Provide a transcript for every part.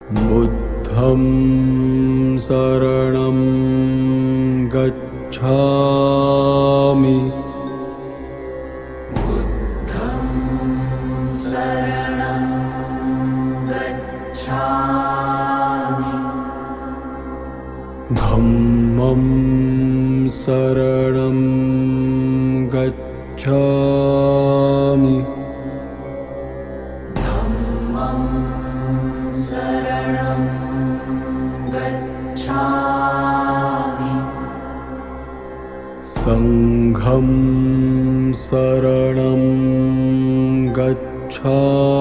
부द्धं शरणं गच्छामि. धम्मं शरणं गच्छामि. संघं शरणं गच्छामि.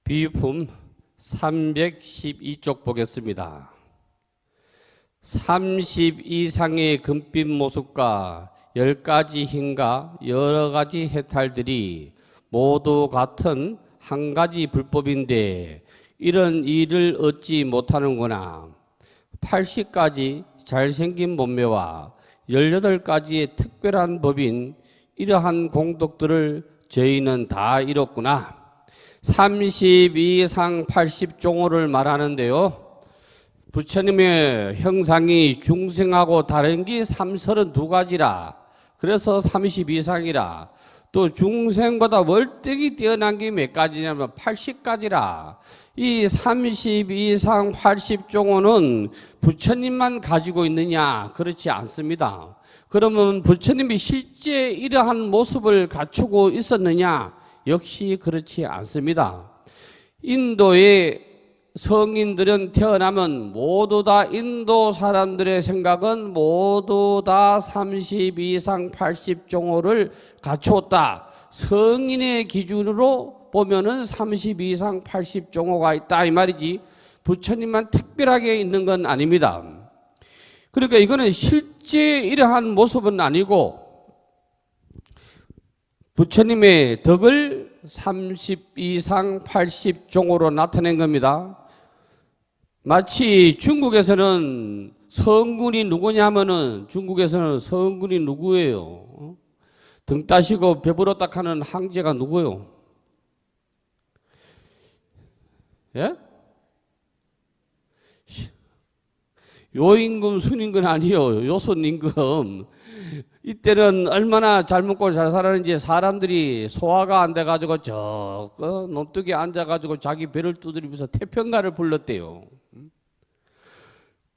비유품 312쪽 보겠습니다. 32상의 금빛 모습과 10가지 힘과 여러 가지 해탈들이 모두 같은 한 가지 불법인데 이런 일을 얻지 못하는구나. 80가지 잘생긴 몸매와 18가지의 특별한 법인 이러한 공덕들을 저희는 다 잃었구나. 32상 80종호를 말하는데요. 부처님의 형상이 중생하고 다른 게 32가지라. 그래서 32상이라. 또 중생보다 월등히 뛰어난 게 몇 가지냐면 80가지라. 이 32상 80종호는 부처님만 가지고 있느냐? 그렇지 않습니다. 그러면 부처님이 실제 이러한 모습을 갖추고 있었느냐? 역시 그렇지 않습니다. 인도의 성인들은 태어나면 모두 다 인도 사람들의 생각은 모두 다 32상 80종호를 갖추었다. 성인의 기준으로 보면은 32상 80종호가 있다 이 말이지 부처님만 특별하게 있는 건 아닙니다. 그러니까 이거는 실제 이러한 모습은 아니고 부처님의 덕을 32상 80종호로 나타낸 겁니다. 마치 중국에서는 성군이 누구냐면은 중국에서는 성군이 누구예요? 등 따시고 배부르다 하는 황제가 누구예요? 예? 요임금 순임금 아니요. 요손임금. 이때는 얼마나 잘 먹고 잘 살았는지 사람들이 소화가 안 돼가지고 저 논둑에 앉아가지고 자기 배를 두드리면서 태평가를 불렀대요.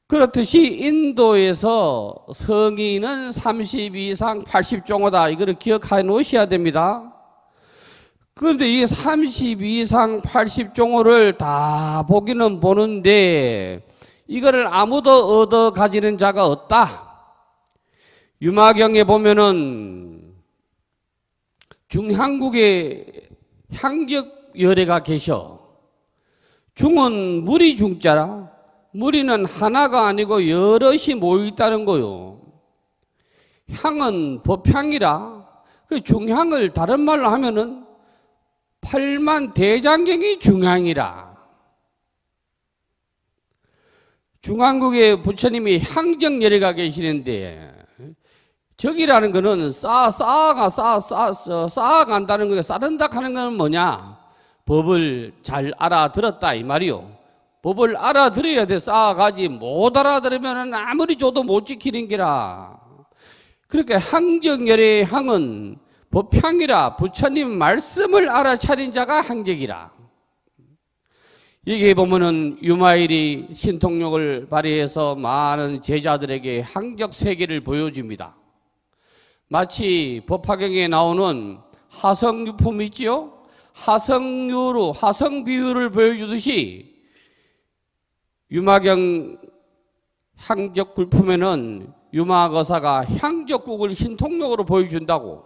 그렇듯이 인도에서 성인은 32상 80종호다. 이거를 기억해 놓으셔야 됩니다. 그런데 이 32상 80종호를 다 보기는 보는데 이거를 아무도 얻어 가지는 자가 없다. 유마경에 보면은 중향국에 향적 열애가 계셔. 중은 무리 중자라. 무리는 하나가 아니고 여럿이 모여 있다는 거요. 향은 법향이라. 그 중향을 다른 말로 하면은 팔만 대장경이 중향이라. 중앙국에 부처님이 향적 열애가 계시는데 적이라는 거는 쌓아간다는 거예요. 쌓는다 하는 건 뭐냐? 법을 잘 알아들었다 이 말이요. 법을 알아들어야 돼. 쌓아가지 못 알아들으면 아무리 줘도 못 지키는 기라. 그러니까 향정열의 향은 법향이라. 부처님 말씀을 알아차린 자가 향적이라. 여기에 보면은 유마일이 신통력을 발휘해서 많은 제자들에게 향적 세계를 보여줍니다. 마치 법화경에 나오는 하성유품 있지요? 하성유로 하성비유를 보여주듯이 유마경 향적 불품에는 유마거사가 향적국을 신통력으로 보여준다고.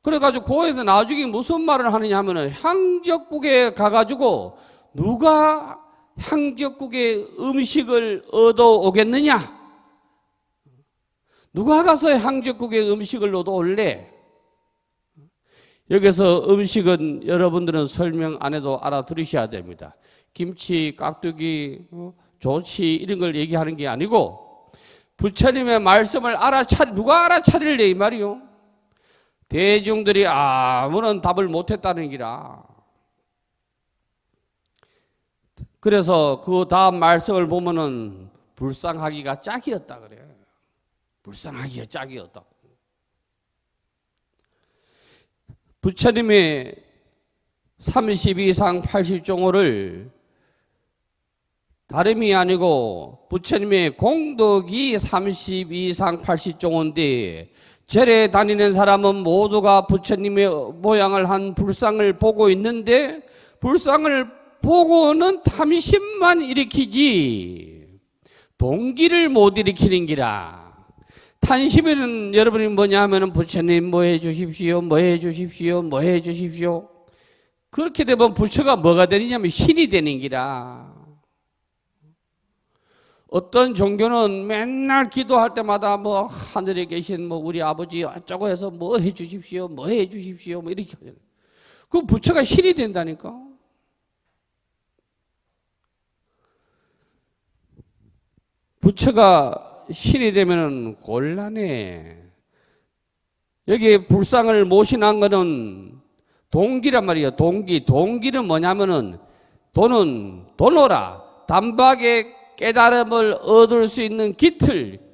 그래가지고 거기에서 나중에 무슨 말을 하느냐 하면은 향적국에 가가지고 누가 향적국의 음식을 얻어오겠느냐? 누가 가서 향적국에 음식을 넣어도 올래? 여기서 음식은 여러분들은 설명 안 해도 알아들으셔야 됩니다. 김치, 깍두기, 조치 이런 걸 얘기하는 게 아니고 부처님의 말씀을 누가 알아차릴래 이 말이요. 대중들이 아무런 답을 못했다는 기라. 그래서 그 다음 말씀을 보면은 불쌍하기가 짝이었다 그래. 불쌍하기가 짝이었다. 부처님의 32상 80종호를 다름이 아니고 부처님의 공덕이 32상 80종호인데 절에 다니는 사람은 모두가 부처님의 모양을 한 불상을 보고 있는데 불상을 보고는 탐심만 일으키지 동기를 못 일으키는 기라. 탐심에는 여러분이 뭐냐 하면 부처님 뭐 해 주십시오, 뭐 해 주십시오, 뭐 해 주십시오. 그렇게 되면 부처가 뭐가 되느냐면 신이 되는 기라. 어떤 종교는 맨날 기도할 때마다 뭐 하늘에 계신 뭐 우리 아버지 어쩌고 해서 뭐 해 주십시오, 뭐 해 주십시오, 뭐 이렇게 하잖아요. 그 부처가 신이 된다니까. 부처가 신이 되면은 곤란해. 여기 불상을 모신한 거는 동기란 말이에요. 동기는 뭐냐면은 도노라. 단박에 깨달음을 얻을 수 있는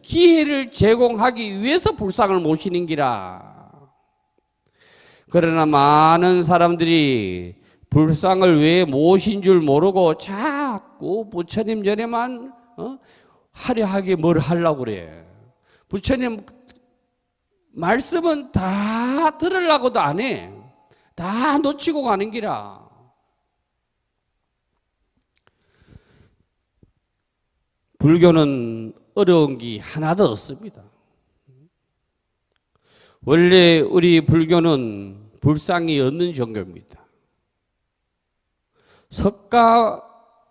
기회를 제공하기 위해서 불상을 모시는 기라. 그러나 많은 사람들이 불상을 왜 모신 줄 모르고 자꾸 부처님 전에만 화려하게 뭘 하려고 그래. 부처님 말씀은 다 들으려고도 안 해. 다 놓치고 가는 기라. 불교는 어려운 게 하나도 없습니다. 원래 우리 불교는 불상이 없는 종교입니다.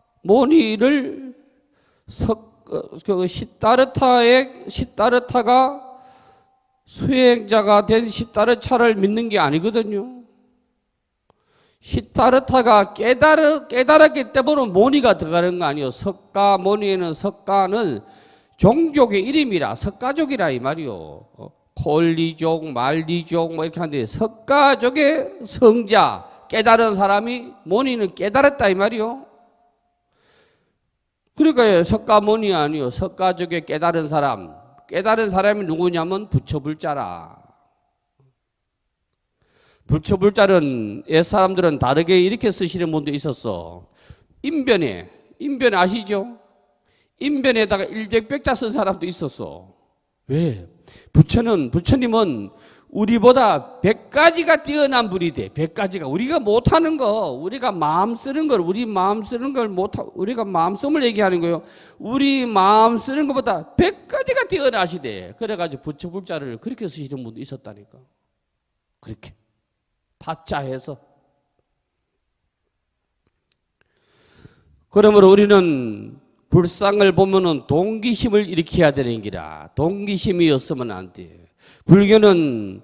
석가모니를 시타르타가 수행자가 된 시타르차를 믿는 게 아니거든요. 시타르타가 깨달았기 때문에 모니가 들어가는 거 아니에요. 석가모니에는 석가는 종족의 이름이라 석가족이라 이 말이요. 콜리족, 말리족 뭐 이렇게 하는데 석가족의 성자 깨달은 사람이 모니는 깨달았다 이 말이요. 그러니까 석가모니 아니요. 석가족의 깨달은 사람이 누구냐면 부처불자라. 부처불자는 옛사람들은 다르게 이렇게 쓰시는 분도 있었어. 인변에 아시죠? 인변에다가 일백백자 쓴 사람도 있었어. 왜? 부처님은 우리보다 100가지가 뛰어난 분이 돼. 100가지가. 우리가 못하는 거, 우리가 마음 쓰는 걸, 우리가 마음씀을 얘기하는 거예요. 우리 마음 쓰는 것보다 100가지가 뛰어나시대. 그래가지고 부처불자를 그렇게 쓰시는 분도 있었다니까. 그렇게. 파자해서. 그러므로 우리는 불상을 보면은 동기심을 일으켜야 되는 기라. 동기심이 없으면 안 돼. 불교는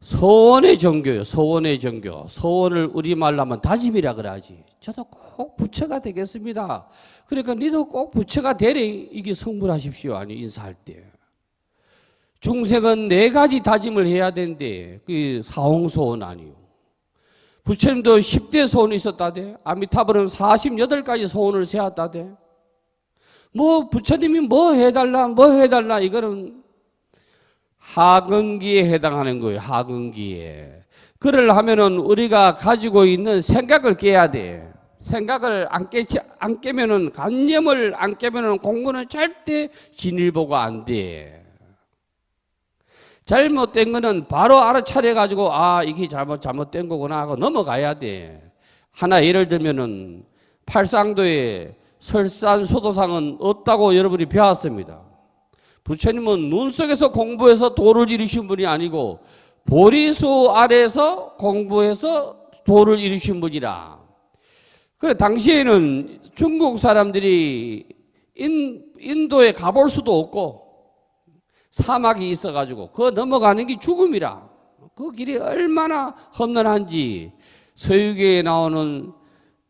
소원의 종교예요. 소원의 종교. 소원을 우리말로 하면 다짐이라 그러지. 저도 꼭 부처가 되겠습니다. 그러니까 니도 꼭 부처가 되래. 이게 성불하십시오. 아니 인사할 때. 중생은 4가지 다짐을 해야 되는데 그 사홍소원 아니요. 부처님도 10대 소원이 있었다대. 아미타불은 48가지 소원을 세웠다대. 뭐 부처님이 뭐 해달라 이거는 하근기에 해당하는 거예요. 하근기에. 그를 하면은 우리가 가지고 있는 생각을 깨야 돼. 생각을 안 깨면은 관념을 안 깨면은 공부는 절대 진일보가 안 돼. 잘못된 거는 바로 알아차려 가지고 이게 잘못된 거구나 하고 넘어가야 돼. 하나 예를 들면은 팔상도에 설산소도상은 없다고 여러분이 배웠습니다. 부처님은 눈 속에서 공부해서 도를 이루신 분이 아니고 보리수 아래서 공부해서 도를 이루신 분이라. 그래 당시에는 중국 사람들이 인도에 가볼 수도 없고 사막이 있어가지고 그 넘어가는 게 죽음이라. 그 길이 얼마나 험난한지 서유기에 나오는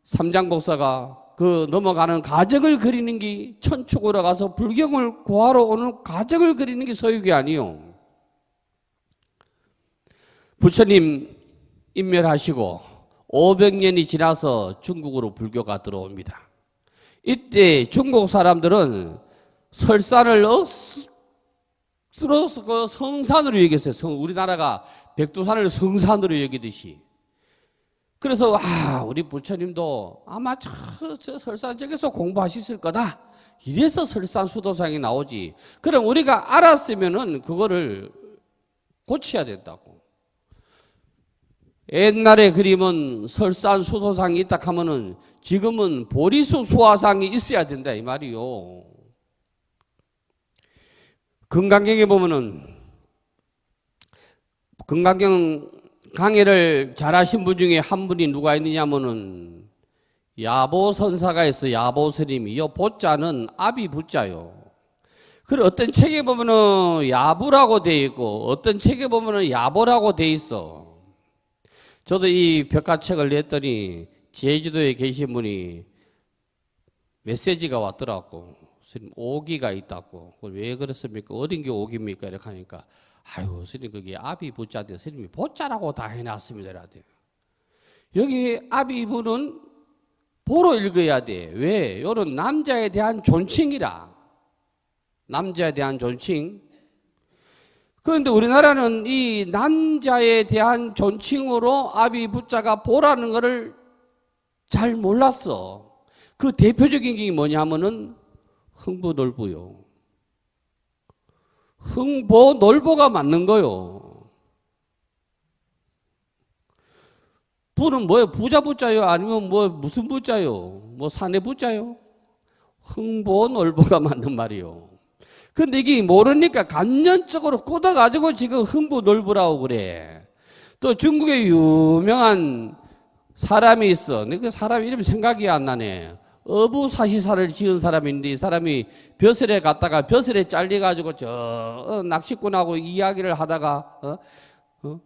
삼장법사가 그 넘어가는 과정을 그리는 게 천축으로 가서 불경을 구하러 오는 과정을 그리는 게 서유기 아니요. 부처님 인멸하시고 500년이 지나서 중국으로 불교가 들어옵니다. 이때 중국 사람들은 설산을 억수로 그 성산으로 여겼어요. 우리나라가 백두산을 성산으로 여기듯이. 그래서 우리 부처님도 아마 저 설산 쪽에서 공부하셨을 거다. 이래서 설산수도상이 나오지. 그럼 우리가 알았으면은 그거를 고쳐야 된다고. 옛날에 그림은 설산수도상이 있다 하면은 지금은 보리수 수화상이 있어야 된다 이 말이요. 금강경에 보면은 금강경 강의를 잘하신 분 중에 한 분이 누가 있느냐면은 야보선사가 있어. 야보스님이. 이 보자는 아비 부자요. 그리고 어떤 책에 보면은 야부라고 돼 있고 어떤 책에 보면은 야보라고 돼 있어. 저도 이 벽화책을 냈더니 제주도에 계신 분이 메시지가 왔더라고. 스님 오기가 있다고. 왜 그렇습니까? 어린 게 오기입니까? 이렇게 하니까 아유 스님 그게 아비 부자인데 스님이 보자라고 다 해놨습니다. 여기 아비부는 보로 읽어야 돼. 왜? 요런 남자에 대한 존칭이라. 남자에 대한 존칭. 그런데 우리나라는 이 남자에 대한 존칭으로 아비 부자가 보라는 것을 잘 몰랐어. 그 대표적인 게 뭐냐면은 흥부놀부요. 흥보놀보가 맞는 거요. 부는 뭐예요? 부자 부자요? 아니면 뭐 무슨 부자요? 뭐 사내 부자요? 흥보놀보가 맞는 말이요. 근데 이게 모르니까 간접적으로 꽂아가지고 지금 흥부놀부라고 그래. 또 중국에 유명한 사람이 있어. 근데 그 사람 이름 생각이 안 나네. 어부사시사를 지은 사람인데 이 사람이 벼슬에 갔다가 벼슬에 잘려가지고 낚시꾼하고 이야기를 하다가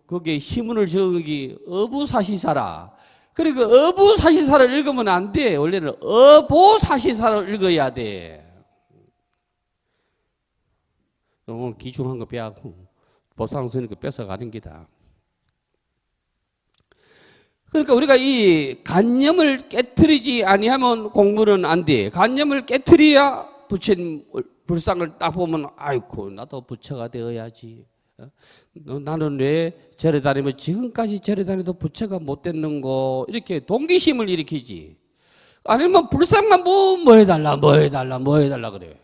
거기에 시문을 적은 게 어부사시사라. 그리고 어부사시사를 읽으면 안 돼. 원래는 어보사시사를 읽어야 돼. 오늘 기중한 거 빼고 보상스러운 거 뺏어가는 기다. 그러니까 우리가 이 관념을 깨트리지 아니하면 공부는 안 돼. 관념을 깨트려야 부처님 불상을 딱 보면 아이고 나도 부처가 되어야지. 나는 왜 절에 다니면 지금까지 절에 다녀도 부처가 못 됐는고 이렇게 동기심을 일으키지. 아니면 불상만 보면 뭐 해달라 그래.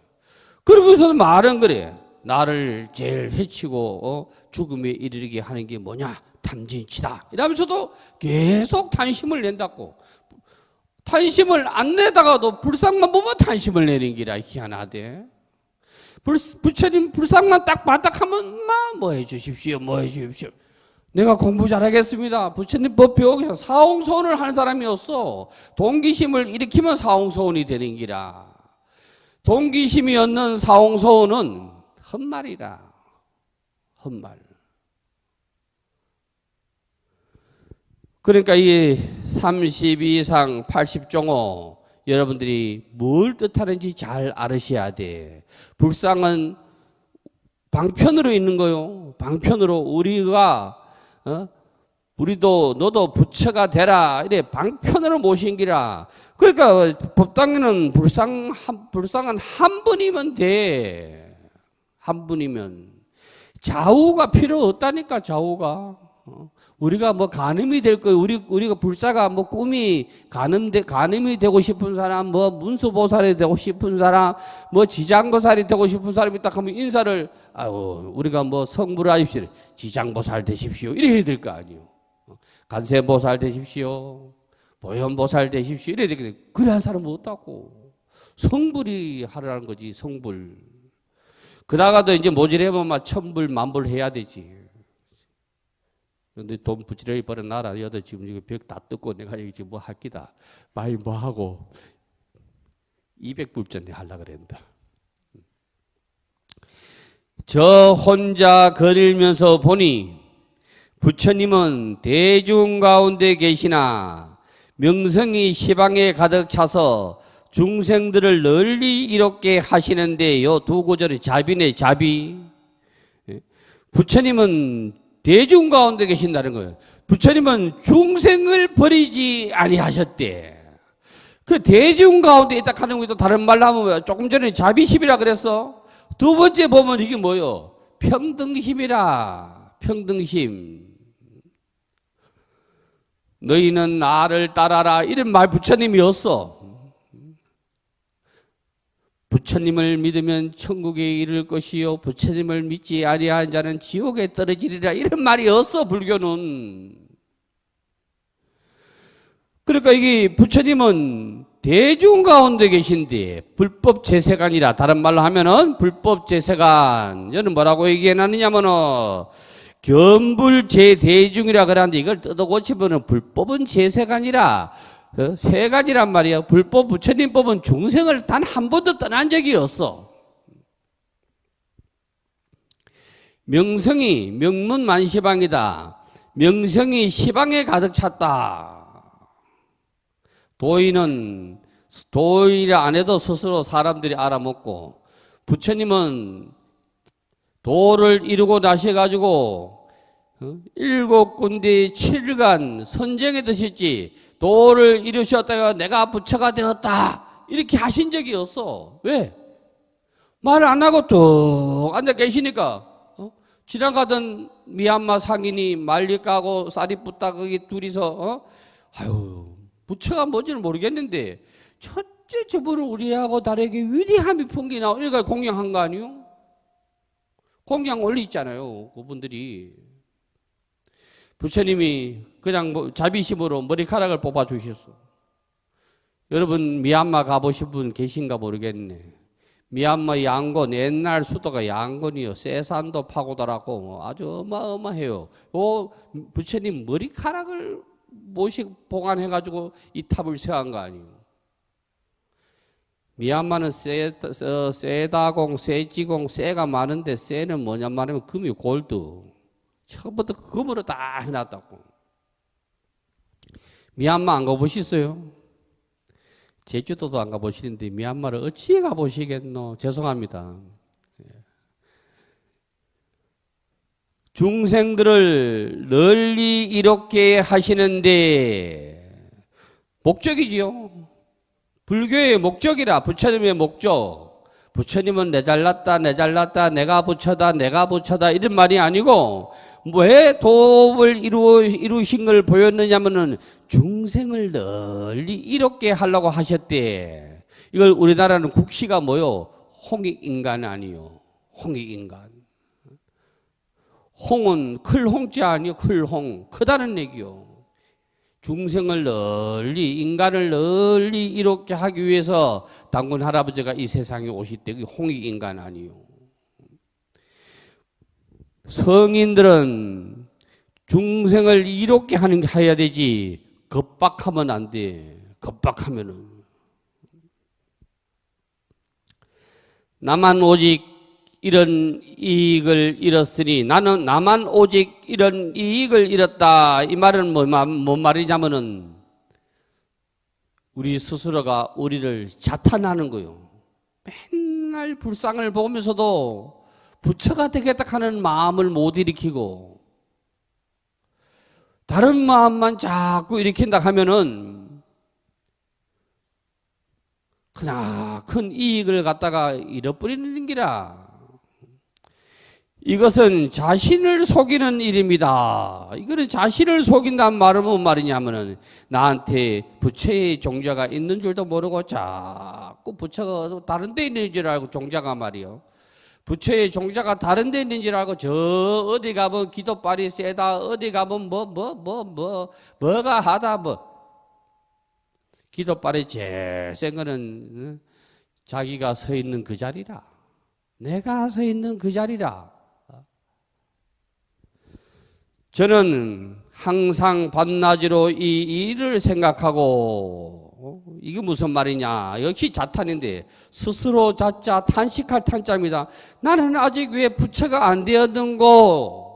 그러면서 말은 그래. 나를 제일 해치고 죽음에 이르게 하는 게 뭐냐? 탐진치다. 이러면서도 계속 탄심을 낸다고. 탄심을 안 내다가도 불상만 보면 탄심을 내는 기라 희한하대. 부처님 불상만 딱 바닥하면 뭐 해주십시오. 내가 공부 잘하겠습니다. 부처님 법 배우기 사홍소원을 하는 사람이었어. 동기심을 일으키면 사홍소원이 되는 기라. 동기심이 없는 사홍소원은 헛말이라. 헛말. 그러니까 이 32상 80종호 여러분들이 뭘 뜻하는지 잘 알으셔야 돼. 불상은 방편으로 있는 거요. 방편으로 우리가 우리도 너도 부처가 되라 이래 방편으로 모신 기라. 그러니까 법당에는 불상은 한 분이면 돼. 한 분이면 좌우가 필요 없다니까. 좌우가 우리가 뭐 간음이 될 거예요. 우리가 불사가 뭐 꿈이 간음이 되고 싶은 사람, 뭐 문수보살이 되고 싶은 사람, 뭐 지장보살이 되고 싶은 사람이 딱 하면 인사를 우리가 뭐 성불을 하십시오. 지장보살 되십시오. 이래 해야 될 거 아니에요. 간세보살 되십시오. 보현보살 되십시오. 이래 되겠네. 그래 한 사람은 없다고. 성불이 하라는 거지. 성불. 그러다가도 이제 모질해보면 막 천불 만불 해야 되지. 그런데 돈 부지런히 벌어놔라. 여도 지금 벽 다 뜯고 내가 여기 지금 뭐 할 기다. 많이 뭐 하고 200불 전에 하려고 그랬다. 저 혼자 걸으면서 보니 부처님은 대중 가운데 계시나 명성이 시방에 가득 차서 중생들을 널리 이롭게 하시는데 요 두 구절이 자비네, 자비. 부처님은 대중 가운데 계신다는 거예요. 부처님은 중생을 버리지 아니하셨대. 그 대중 가운데 있다 하는 것도 다른 말로 하면 조금 전에 자비심이라 그랬어. 두 번째 보면 이게 뭐요? 평등심이라. 평등심. 너희는 나를 따라라 이런 말 부처님이었어. 부처님을 믿으면 천국에 이를 것이요 부처님을 믿지 아니한 자는 지옥에 떨어지리라 이런 말이었어. 불교는. 그러니까 이게 부처님은 대중 가운데 계신데 불법 재세간이라. 다른 말로 하면은 불법 재세간. 여는 뭐라고 얘기해놨느냐면은 겸불재대중이라 그러는데 이걸 뜯어 고치면은 불법은 재세간이라. 세간이란 말이야. 불법 부처님법은 중생을 단 한 번도 떠난 적이 없어. 명성이 명문만시방이다. 명성이 시방에 가득 찼다. 도인은 도인 안 해도 스스로 사람들이 알아먹고 부처님은 도를 이루고 나셔가지고 7군데 7일간 선쟁에 드셨지 도를 이루셨다가 내가 부처가 되었다 이렇게 하신 적이 없어. 왜? 말 안 하고 뚝 앉아 계시니까 지나가던 미얀마 상인이 말리 까고 쌀이 붙다 거기 둘이서 아유 부처가 뭔지는 모르겠는데 첫째 저분은 우리하고 다르게 위대함이 풍기나 이러니까 공양한 거 아니요? 공양 올리 있잖아요. 그분들이. 부처님이 그냥 자비심으로 머리카락을 뽑아 주셨어. 여러분 미얀마 가보신 분 계신가 모르겠네. 미얀마 양곤 옛날 수도가 양곤이요. 세산도 파고들었고 아주 어마어마해요. 부처님 머리카락을 모식 보관해가지고 이 탑을 세운 거 아니에요. 미얀마는 세다공, 세지공, 세가 많은데 세는 뭐냐 말하면 금이 골드. 처음부터 금으로 다 해놨다고. 미얀마 안 가보셨어요? 제주도도 안 가보시는데 미얀마를 어찌 가보시겠노? 죄송합니다. 중생들을 널리 이롭게 하시는데 목적이지요. 불교의 목적이라. 부처님의 목적. 부처님은 내 잘났다 내 잘났다 내가 부처다 내가 부처다 이런 말이 아니고 왜 도업을 이루신 걸 보였느냐면은 중생을 널리 이롭게 하려고 하셨대. 이걸 우리나라는 국시가 뭐요? 홍익인간 아니요. 홍익인간. 홍은 클홍자 아니요. 클홍. 크다는 얘기요. 중생을 널리 인간을 널리 이롭게 하기 위해서 당군 할아버지가 이 세상에 오실 때 그게 홍익인간 아니요. 성인들은 중생을 이롭게 해야 되지 겁박하면 안 돼. 겁박하면은 나만 오직 이런 이익을 잃었으니 나만 오직 이런 이익을 잃었다. 이 말은 뭔 말이냐면은 우리 스스로가 우리를 자탄하는 거예요. 맨날 불상을 보면서도 부처가 되겠다 하는 마음을 못 일으키고 다른 마음만 자꾸 일으킨다 하면은 그냥 큰 이익을 갖다가 잃어버리는 기라. 이것은 자신을 속이는 일입니다. 이거는 자신을 속인다는 말은 뭔 말이냐면은 나한테 부처의 종자가 있는 줄도 모르고 자꾸 부처가 다른 데 있는 줄 알고 종자가 말이요. 부처의 종자가 다른 데 있는 줄 알고 저 어디 가면 기도빨이 세다 어디 가면 뭐가 하다 기도빨이 제일 센 거는 자기가 서 있는 그 자리라. 내가 서 있는 그 자리라. 저는 항상 밤낮으로 이 일을 생각하고 이게 무슨 말이냐? 역시 자탄인데 스스로 자자 탄식할 탄자입니다. 나는 아직 왜 부처가 안 되었는고?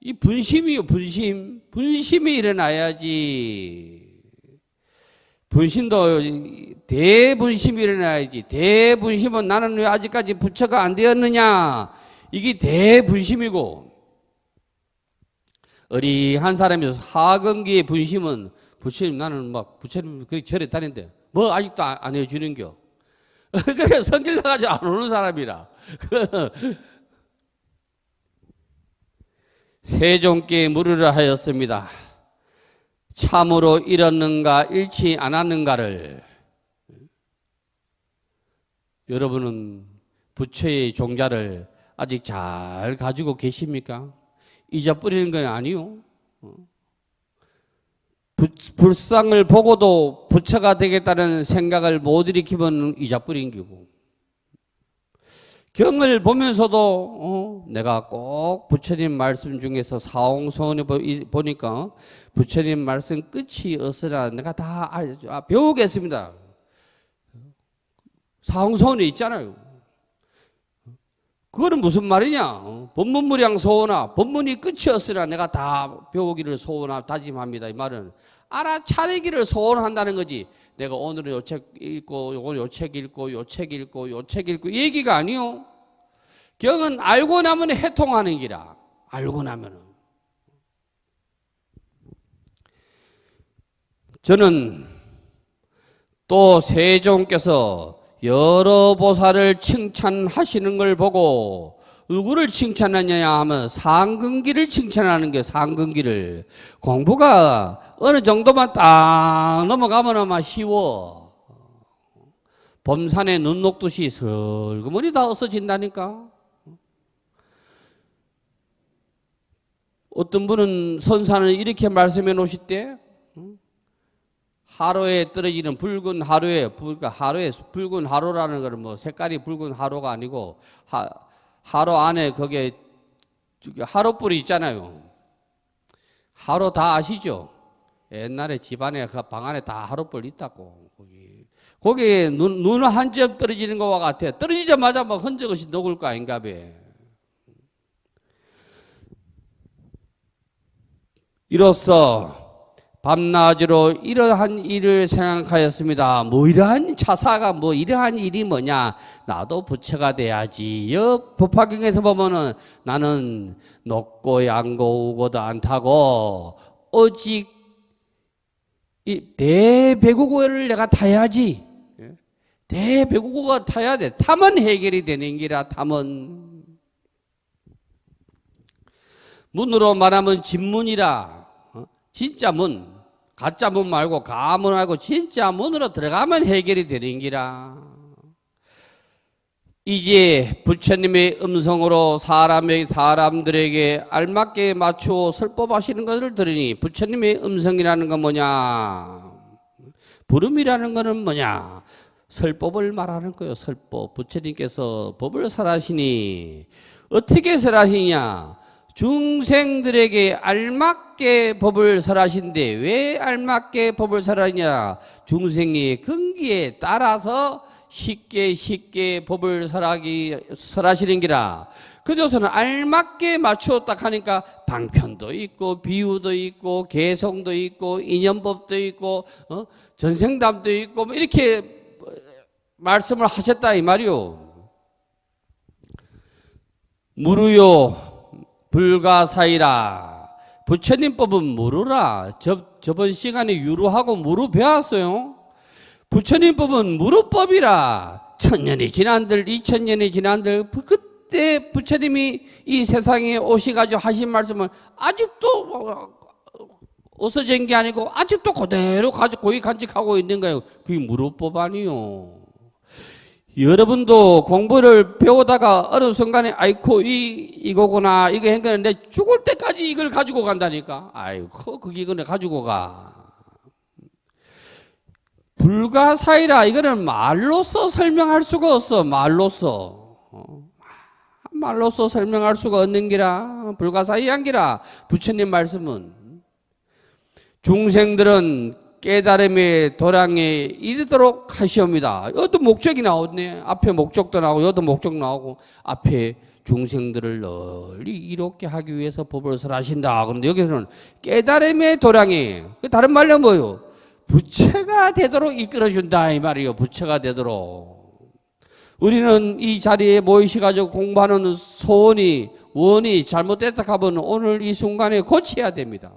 이 분심이요, 분심. 분심이 일어나야지. 분심도 대분심이 일어나야지. 대분심은 나는 왜 아직까지 부처가 안 되었느냐? 이게 대분심이고, 어리한 사람이서 하근기의 분심은 부처님 나는 막 부처님 그렇게 절에 다니는데 뭐 아직도 안 해주는겨. 그래 성질 나가지고 안 오는 사람이라. 세종께 물으려 하였습니다. 참으로 잃었는가 잃지 않았는가를. 여러분은 부처의 종자를 아직 잘 가지고 계십니까? 잊어버리는 건 아니요. 불상을 보고도 부처가 되겠다는 생각을 못 일으키면 잊어버린 거고, 경을 보면서도 내가 꼭 부처님 말씀 중에서 사홍서원에 보니까 부처님 말씀 끝이 없으나 내가 다 배우겠습니다. 사홍서원에 있잖아요. 그거는 무슨 말이냐? 법문무량 소원아, 법문이 끝이 없으나 내가 다 배우기를 다짐합니다. 이 말은 알아차리기를 소원한다는 거지. 내가 오늘은 요 책 읽고, 요건 요 책 읽고, 요 책 읽고, 요 책 읽고, 이 얘기가 아니요. 경은 알고 나면 해통하는 기라. 알고 나면은. 저는 또 세종께서 여러 보살을 칭찬하시는 걸 보고 누구를 칭찬하냐 하면 상근기를 칭찬하는 게, 상근기를. 공부가 어느 정도만 딱 넘어가면 아마 쉬워. 봄산에 눈 녹듯이 슬그머니 다 없어진다니까. 어떤 분은 선사는 이렇게 말씀해 놓으실 하루에 떨어지는 붉은 하루에, 그러니까 하루에 붉은 하루라는 것은 뭐 색깔이 붉은 하루가 아니고 하루 안에 거기에 하루불이 있잖아요. 하루 다 아시죠? 옛날에 집안에 그 방 안에 다 하루불 있다고. 거기에 눈 한 점 떨어지는 것과 같아. 떨어지자마자 막 흔적 없이 녹을 거 아닌가 봐. 이로써 밤낮으로 이러한 일을 생각하였습니다. 뭐 이러한 차사가 뭐 이러한 일이 뭐냐? 나도 부처가 돼야지. 법화경에서 보면은 나는 높고 양고 우고도 안 타고 오직 이 대배구고를 내가 타야지. 대배구고가 타야 돼. 타면 해결이 되는 기라. 타면. 문으로 말하면 진문이라. 진짜 문. 가짜 문 말고 가문 말고 진짜 문으로 들어가면 해결이 되는 기라. 이제 부처님의 음성으로 사람들에게 알맞게 맞추어 설법하시는 것을 들으니 부처님의 음성이라는 건 뭐냐? 부름이라는 것은 뭐냐? 설법을 말하는 거예요. 설법. 부처님께서 법을 설하시니 어떻게 설하시냐? 중생들에게 알맞게 법을 설하신데 왜 알맞게 법을 설하냐? 중생의 근기에 따라서 쉽게 법을 설하시는 기라. 그래서는 알맞게 맞추었다 하니까 방편도 있고 비유도 있고 개성도 있고 인연법도 있고 전생담도 있고 뭐 이렇게 말씀을 하셨다 이 말이요. 무루요 불가사이라. 부처님 법은 무루라. 저번 시간에 유루하고 무루 배웠어요. 부처님 법은 무루법이라. 1000년이 지난들 2000년이 지난들 그때 부처님이 이 세상에 오셔가지고 하신 말씀을 아직도 없어진 게 아니고 아직도 그대로 고이 간직하고 있는 거예요. 그게 무루법 아니요. 여러분도 공부를 배우다가 어느 순간에 아이고 이거구나 이거 했는데 죽을 때까지 이걸 가지고 간다니까. 아이고 그게 이거는 가지고 가. 불가사의라. 이거는 말로써 설명할 수가 없어. 말로써 설명할 수가 없는 기라. 불가사의한 기라. 부처님 말씀은 중생들은 깨달음의 도량에 이르도록 하시옵니다. 이것도 목적이 나오네. 앞에 목적도 나오고 이것도 목적 나오고 앞에 중생들을 널리 이롭게 하기 위해서 법을 설하신다. 그런데 여기서는 깨달음의 도량에, 그 다른 말로 뭐요? 부처가 되도록 이끌어준다 이 말이요. 부처가 되도록. 우리는 이 자리에 모이셔가지고 공부하는 소원이 원이 잘못됐다 하면 오늘 이 순간에 고쳐야 됩니다.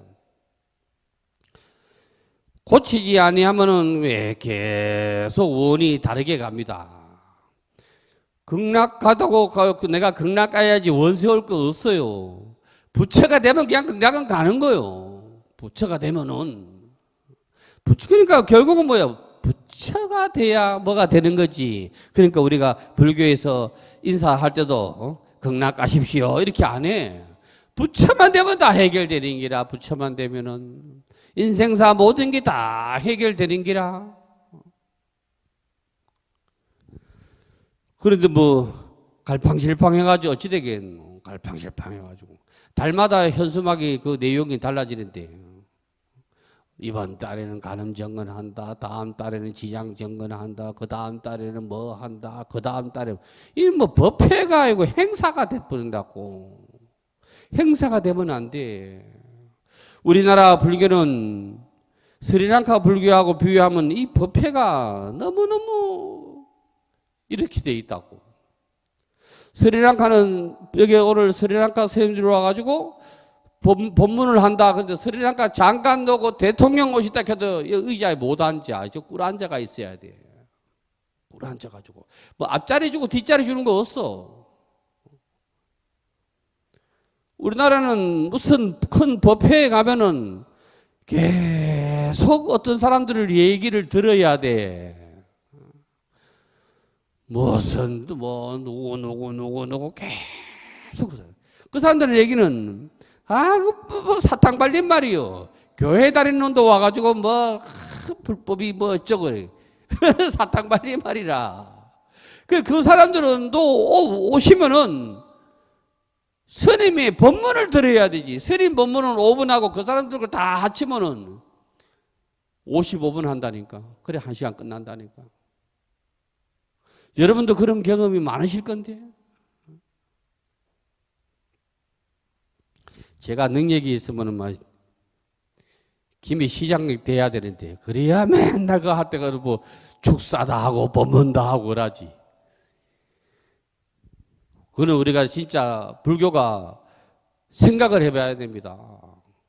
고치지 아니하면은 왜 계속 원이 다르게 갑니다. 극락 가다고 내가 극락 가야지 원 세울 거 없어요. 부처가 되면 그냥 극락은 가는 거요. 부처가 되면은 그러니까 결국은 뭐야? 부처가 돼야 뭐가 되는 거지. 그러니까 우리가 불교에서 인사할 때도 극락 가십시오 이렇게 안 해. 부처만 되면 다 해결되는 기라. 부처만 되면은 인생사 모든 게 다 해결되는 기라. 그런데 뭐 갈팡질팡 해가지고 어찌 되겠노. 갈팡질팡 해가지고 달마다 현수막이 그 내용이 달라지는데 이번 달에는 간음정건한다, 다음 달에는 지장정건한다, 그 다음 달에는 뭐 한다, 그 다음 달에 이 뭐 법회가 아니고 행사가 돼버린다고. 행사가 되면 안 돼. 우리나라 불교는 스리랑카 불교하고 비교하면 이 법회가 너무너무 이렇게 돼 있다고. 스리랑카는 여기 오늘 스리랑카 선생님들이 와가지고 법문을 한다. 그런데 스리랑카 장관 놓고 대통령 오시다 해도 의자에 못 앉아. 저 꿀 앉아가 있어야 돼. 꿀 앉아가지고 뭐 앞자리 주고 뒷자리 주는 거 없어. 우리나라는 무슨 큰 법회에 가면은 계속 어떤 사람들을 얘기를 들어야 돼. 무슨 뭐 누구 계속 그 사람들의 얘기는 뭐 사탕 발린 말이요. 교회 다니는 놈도 와가지고 뭐 불법이 뭐 어쩌고 사탕 발린 말이라. 그 사람들은 또 오시면은 스님이 법문을 들어야 되지. 스님 법문은 5분 하고 그 사람들 다 합치면은 55분 한다니까. 그래 1시간 끝난다니까. 여러분도 그런 경험이 많으실 건데. 제가 능력이 있으면은 막 김이 시장이 돼야 되는데 그래야 맨날 그 할 때가 뭐 축사다 하고 법문다 하고 그러지. 그거는 우리가 진짜 불교가 생각을 해봐야 됩니다.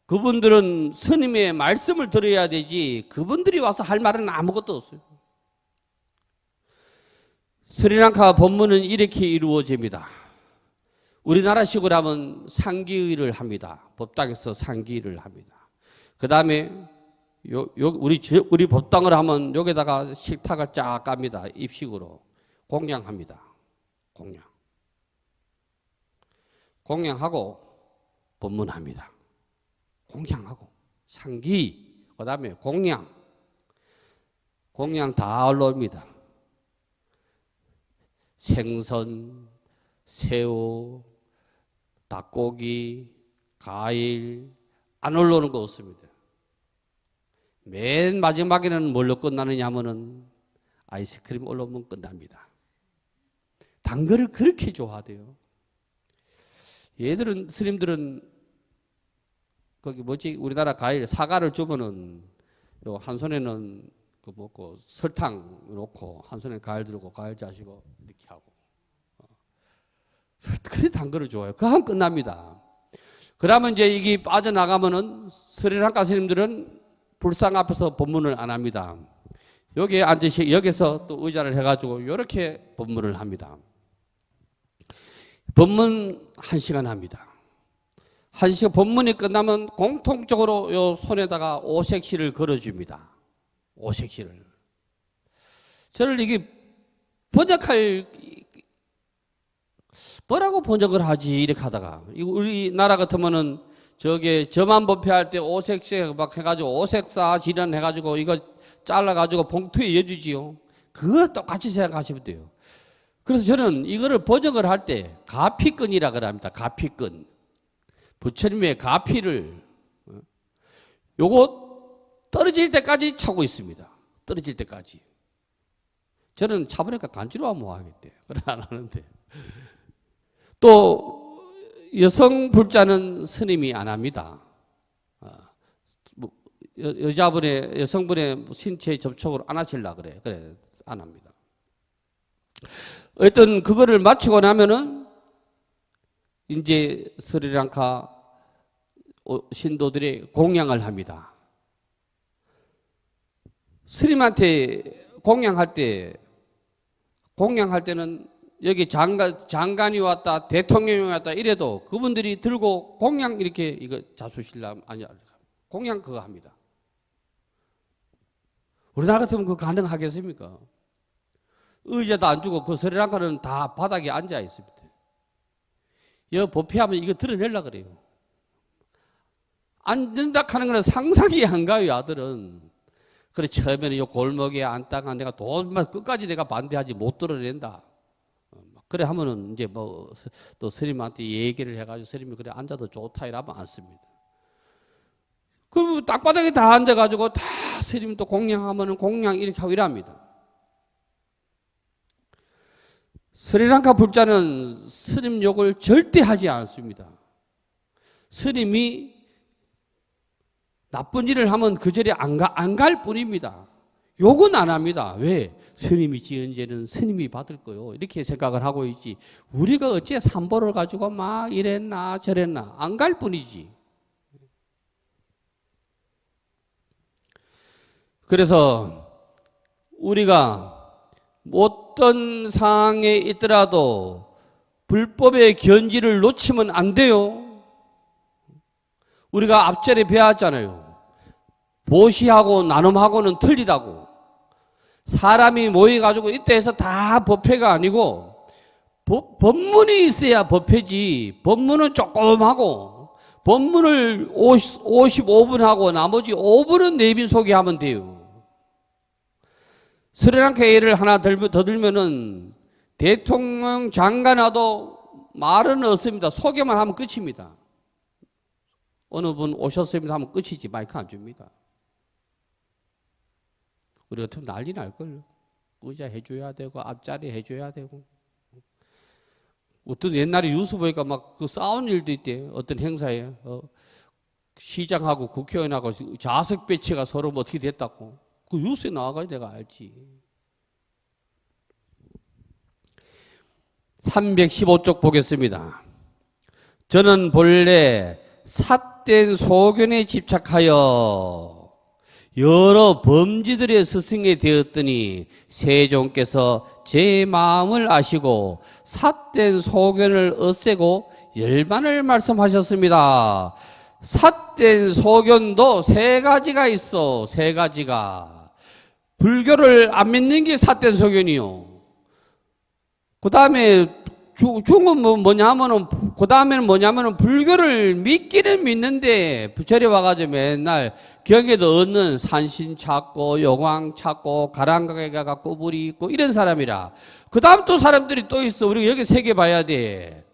그분들은 스님의 말씀을 들어야 되지 그분들이 와서 할 말은 아무것도 없어요. 스리랑카 법문은 이렇게 이루어집니다. 우리나라식으로 하면 상기의를 합니다. 법당에서 상기의를 합니다. 그 다음에 우리 법당을 하면 여기다가 식탁을 쫙 깝니다. 입식으로 공양합니다. 공양하고 법문합니다. 공양하고 상기 그 다음에 공양 다 올라옵니다. 생선, 새우, 닭고기, 과일 안 올라오는 거 없습니다. 맨 마지막에는 뭘로 끝나느냐 하면은 아이스크림 올라오면 끝납니다. 단 거를 그렇게 좋아하대요. 얘들은 스님들은 거기 뭐지 우리나라 과일 사과를 주면은 요 한 손에는 그 먹고 설탕 놓고 한 손에 과일 들고 과일 자시고 이렇게 하고 그래 단 거를 좋아해요. 그거 하면 끝납니다. 그러면 이제 이게 빠져나가면은 스리랑카 스님들은 불상 앞에서 법문을 안 합니다. 여기에 여기서 또 의자를 해가지고 이렇게 법문을 합니다. 법문 1시간 합니다. 1시간 법문이 끝나면 공통적으로 요 손에다가 오색시를 걸어줍니다. 오색시를. 저를 이게 뭐라고 번역을 하지 이렇게 하다가 우리나라 같으면은 저게 저만 법회할 때 오색시 막 해가지고 오색사 지련 해가지고 이거 잘라가지고 봉투에 여주지요. 그거 똑같이 생각하시면 돼요. 그래서 저는 이거를 번역을 할 때 가피끈이라 그럽니다. 가피끈. 부처님의 가피를 요거 떨어질 때까지 차고 있습니다. 떨어질 때까지. 저는 차보니까 간지러우면 뭐 하겠대. 그래 안 하는데. 또 여성 불자는 스님이 안 합니다. 여성분의 신체 접촉을 안 하실라 그래. 그래 안 합니다. 어쨌든 그거를 마치고 나면은 이제 스리랑카 신도들이 공양을 합니다. 스님한테 공양할 때는 여기 장관이 왔다, 대통령이 왔다 이래도 그분들이 들고 공양 이렇게 이거 자수신랑 아니 공양 그거 합니다. 우리나라 같으면 그거 가능하겠습니까? 의자도 안 주고 그 스리랑카는 다 바닥에 앉아 있습니다. 여 법회하면 이거 드러내려고 그래요. 앉는다 하는 거는 상상이 안 가요, 아들은. 그래, 처음에는 요 골목에 앉다가 내가 돈만 끝까지 내가 반대하지 못 드러낸다. 그래 하면은 이제 뭐 또 스님한테 얘기를 해가지고 스님이 그래 앉아도 좋다 이러면 않습니다. 그럼 땅바닥에 다 앉아가지고 다 스님 또 공양하면은 공양 이렇게 하고 이랍니다. 스리랑카 불자는 스님 욕을 절대 하지 않습니다. 스님이 나쁜 일을 하면 그 절에 안 갈 뿐입니다. 욕은 안 합니다. 왜? 스님이 지은 죄는 스님이 받을 거요. 이렇게 생각을 하고 있지. 우리가 어째 삼보를 가지고 막 이랬나 저랬나 안 갈 뿐이지. 그래서 우리가 어떤 상황에 있더라도 불법의 견지를 놓치면 안 돼요. 우리가 앞전에 배웠잖아요. 보시하고 나눔하고는 틀리다고. 사람이 모여가지고 이때에서 다 법회가 아니고 법문이 있어야 법회지. 법문은 조금 하고 법문을 55분 하고 나머지 5분은 내빈 소개하면 돼요. 스리랑카 예를 하나 더 들면은 대통령 장관 와도 말은 없습니다. 소개만 하면 끝입니다. 어느 분 오셨습니다 하면 끝이지 마이크 안 줍니다. 우리 같으면 난리 날걸요. 의자 해줘야 되고 앞자리 해줘야 되고. 어떤 옛날에 뉴스 보니까 막 그 싸운 일도 있대. 어떤 행사에 시장하고 국회의원하고 좌석 배치가 서로 뭐 어떻게 됐다고. 그 뉴스에 나와가지고 내가 알지. 315쪽 보겠습니다. 저는 본래 삿된 소견에 집착하여 여러 범지들의 스승이 되었더니 세종께서 제 마음을 아시고 삿된 소견을 없애고 열반을 말씀하셨습니다. 삿된 소견도 세 가지가 있어. 세 가지가. 불교를 안 믿는 게 삿된 소견이요. 그 다음에 중은 뭐냐면은 그 다음에는 뭐냐면은 불교를 믿기는 믿는데 부처리 와가지고 맨날 경에도 얻는 산신 찾고 용왕 찾고 가랑가게 가갖고 뿌리 있고 이런 사람이라. 그 다음 또 사람들이 또 있어. 우리가 여기 세 개 봐야 돼.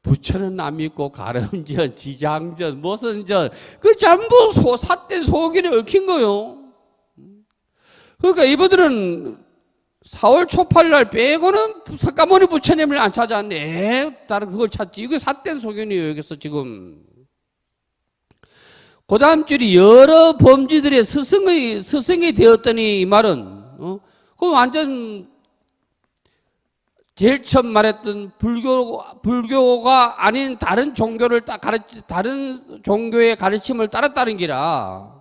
부처는 안 믿고 가름전, 지장전, 무슨 전, 그 전부 삿된 소견에 얽힌 거요. 그러니까 이분들은 4월 초팔날 빼고는 석가모니 부처님을 안 찾아왔네. 다른 그걸 찾지. 이게 삿된 소견이에요. 여기서 지금. 그 다음 줄이 여러 범지들의 스승이 되었더니 이 말은, 그 완전 제일 처음 말했던 불교가 아닌 다른 종교를 다른 종교의 가르침을 따랐다는 기라.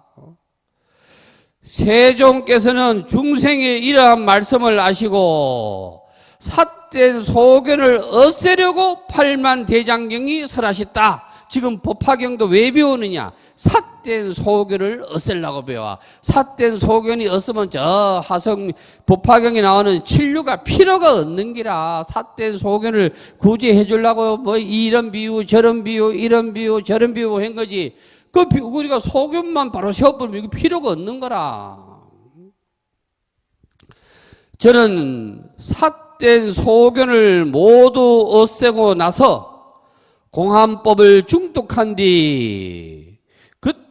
세종께서는 중생의 이러한 말씀을 아시고 삿된 소견을 없애려고 팔만대장경이 설하셨다. 지금 법화경도 왜 배우느냐? 삿된 소견을 없애려고 배워. 삿된 소견이 없으면 저 하성 법화경에 나오는 진료가 필요가 없는 기라. 삿된 소견을 굳이 해주려고 뭐 이런 비유 저런 비유 이런 비유 저런 비유 한 거지. 우리가 소견만 바로 세워버리면 이거 필요가 없는 거라. 저는 삿된 소견을 모두 없애고 나서 공안법을 중독한 뒤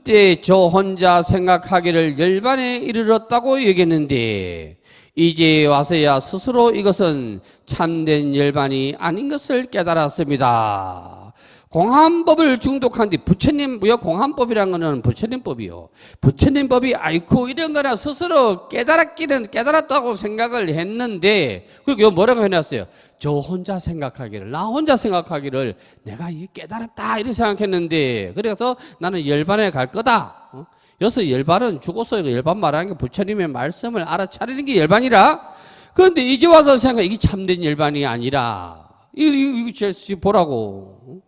그때 저 혼자 생각하기를 열반에 이르렀다고 얘기했는데 이제 와서야 스스로 이것은 참된 열반이 아닌 것을 깨달았습니다. 공한법을 중독한 뒤 부처님, 공한법이라는 거는 부처님 법이요. 부처님 법이 아이쿠 이런 거나 스스로 깨달았다고 생각을 했는데, 그리고 뭐라고 해놨어요? 저 혼자 생각하기를, 나 혼자 생각하기를 내가 이 깨달았다 이렇게 생각했는데, 그래서 나는 열반에 갈 거다. 여기서 열반은 죽어서 열반 말하는 게 부처님의 말씀을 알아차리는 게 열반이라. 그런데 이제 와서 생각해, 이게 참된 열반이 아니라, 이거 보라고.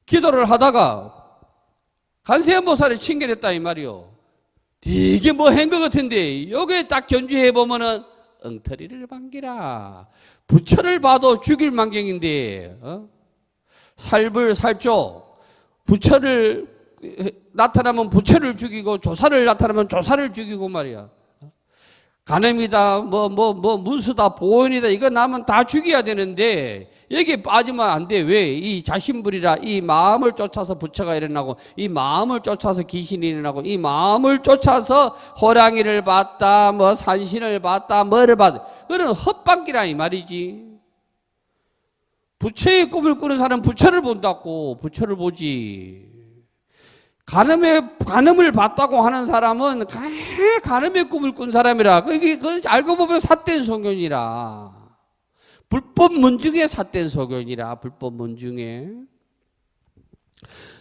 기도를 하다가 관세음보살을 칭견했다 이 말이요. 되게 뭐 한 것 같은데 여기에 딱 견주해 보면은 엉터리를 반기라. 부처를 봐도 죽일 망경인데 살불살조. 부처를 나타나면 부처를 죽이고 조사를 나타나면 조사를 죽이고 말이야. 간음이다 문수다 보온이다 이거 나면 다 죽여야 되는데 여기에 빠지면 안 돼. 왜? 이 자신불이라 이 마음을 쫓아서 부처가 일어나고 이 마음을 쫓아서 귀신이 일어나고 이 마음을 쫓아서 호랑이를 봤다 뭐 산신을 봤다 뭐를 봤다. 그건 헛방기라 이 말이지. 부처의 꿈을 꾸는 사람은 부처를 본다고. 부처를 보지. 간음을 봤다고 하는 사람은 간음의 꿈을 꾼 사람이라. 그 알고 보면 삿된 소견이라. 불법 문중에 삿된 소견이라. 불법 문중에.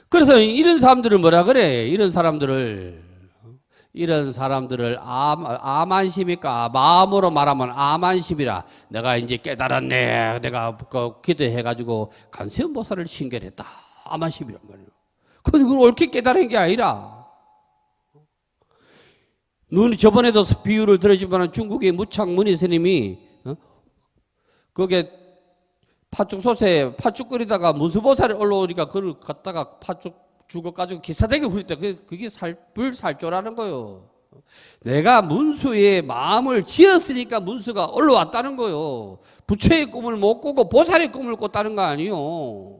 그래서 이런 사람들을 뭐라 그래? 이런 사람들을 아만심이니까 마음으로 말하면 아만심이라. 내가 이제 깨달았네. 내가 기도해가지고 관세음보살을 칭견했다. 아만심이란 말이에요. 그건 옳게 깨달은 게 아니라. 저번에도 비유를 들었지만 중국의 무창문희 스님이 거기에 팥죽솥에 팥죽 끓이다가 문수보살이 올라오니까 그걸 갖다가 팥죽 죽어가지고 기사대게 후렸다. 그게 불살조라는 거요. 내가 문수의 마음을 지었으니까 문수가 올라왔다는 거요. 부처의 꿈을 못 꾸고 보살의 꿈을 꿨다는 거 아니요.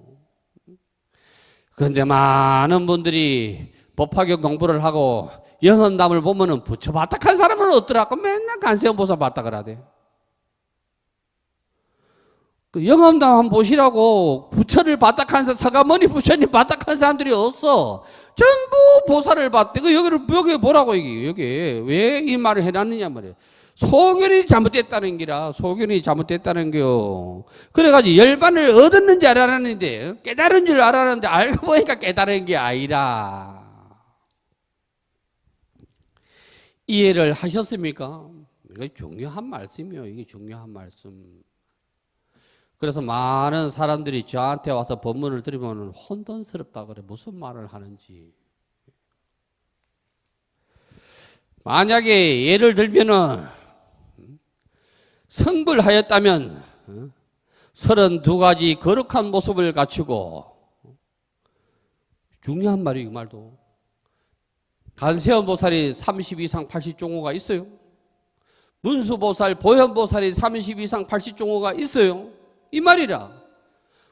그런데 많은 분들이 법화경 공부를 하고 영험담을 보면은 부처 바닥한 사람은 어떠라고 맨날 관세음보살 바닥을 하대. 그 영험담 한번 보시라고. 부처를 바닥한 서가모니 부처님 바닥한 사람들이 없어. 전부 보살을 봤대. 여기 보라고 여기 왜 이 말을 해놨느냐 말이야. 소견이 잘못됐다는 기라. 소견이 잘못됐다는 겨. 그래가지고 열반을 얻었는지 알았는데 깨달은 줄 알았는데 알고 보니까 깨달은 게 아니라. 이해를 하셨습니까? 이게 중요한 말씀이요. 이게 중요한 말씀. 그래서 많은 사람들이 저한테 와서 법문을 들으면 혼돈스럽다 그래. 무슨 말을 하는지. 만약에 예를 들면은 성불하였다면 32가지 거룩한 모습을 갖추고, 중요한 말이에요. 그 말도. 관세음보살이 30 이상 80종호가 있어요. 문수보살, 보현보살이 30 이상 80종호가 있어요. 이 말이라.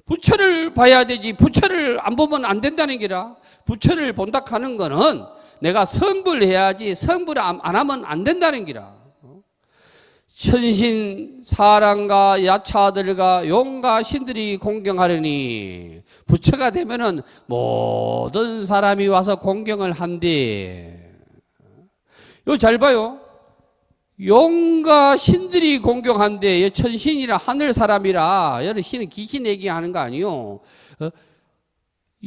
부처를 봐야 되지 부처를 안 보면 안 된다는 게라. 부처를 본다 하는 거는 내가 성불해야지 성불 안 하면 안 된다는 게라. 천신 사랑과 야차들과 용과 신들이 공경하려니 부처가 되면은 모든 사람이 와서 공경을 한대. 이거 잘 봐요. 용과 신들이 공경한데 천신이라 하늘 사람이라. 여는 신은 귀신 얘기하는 거 아니요.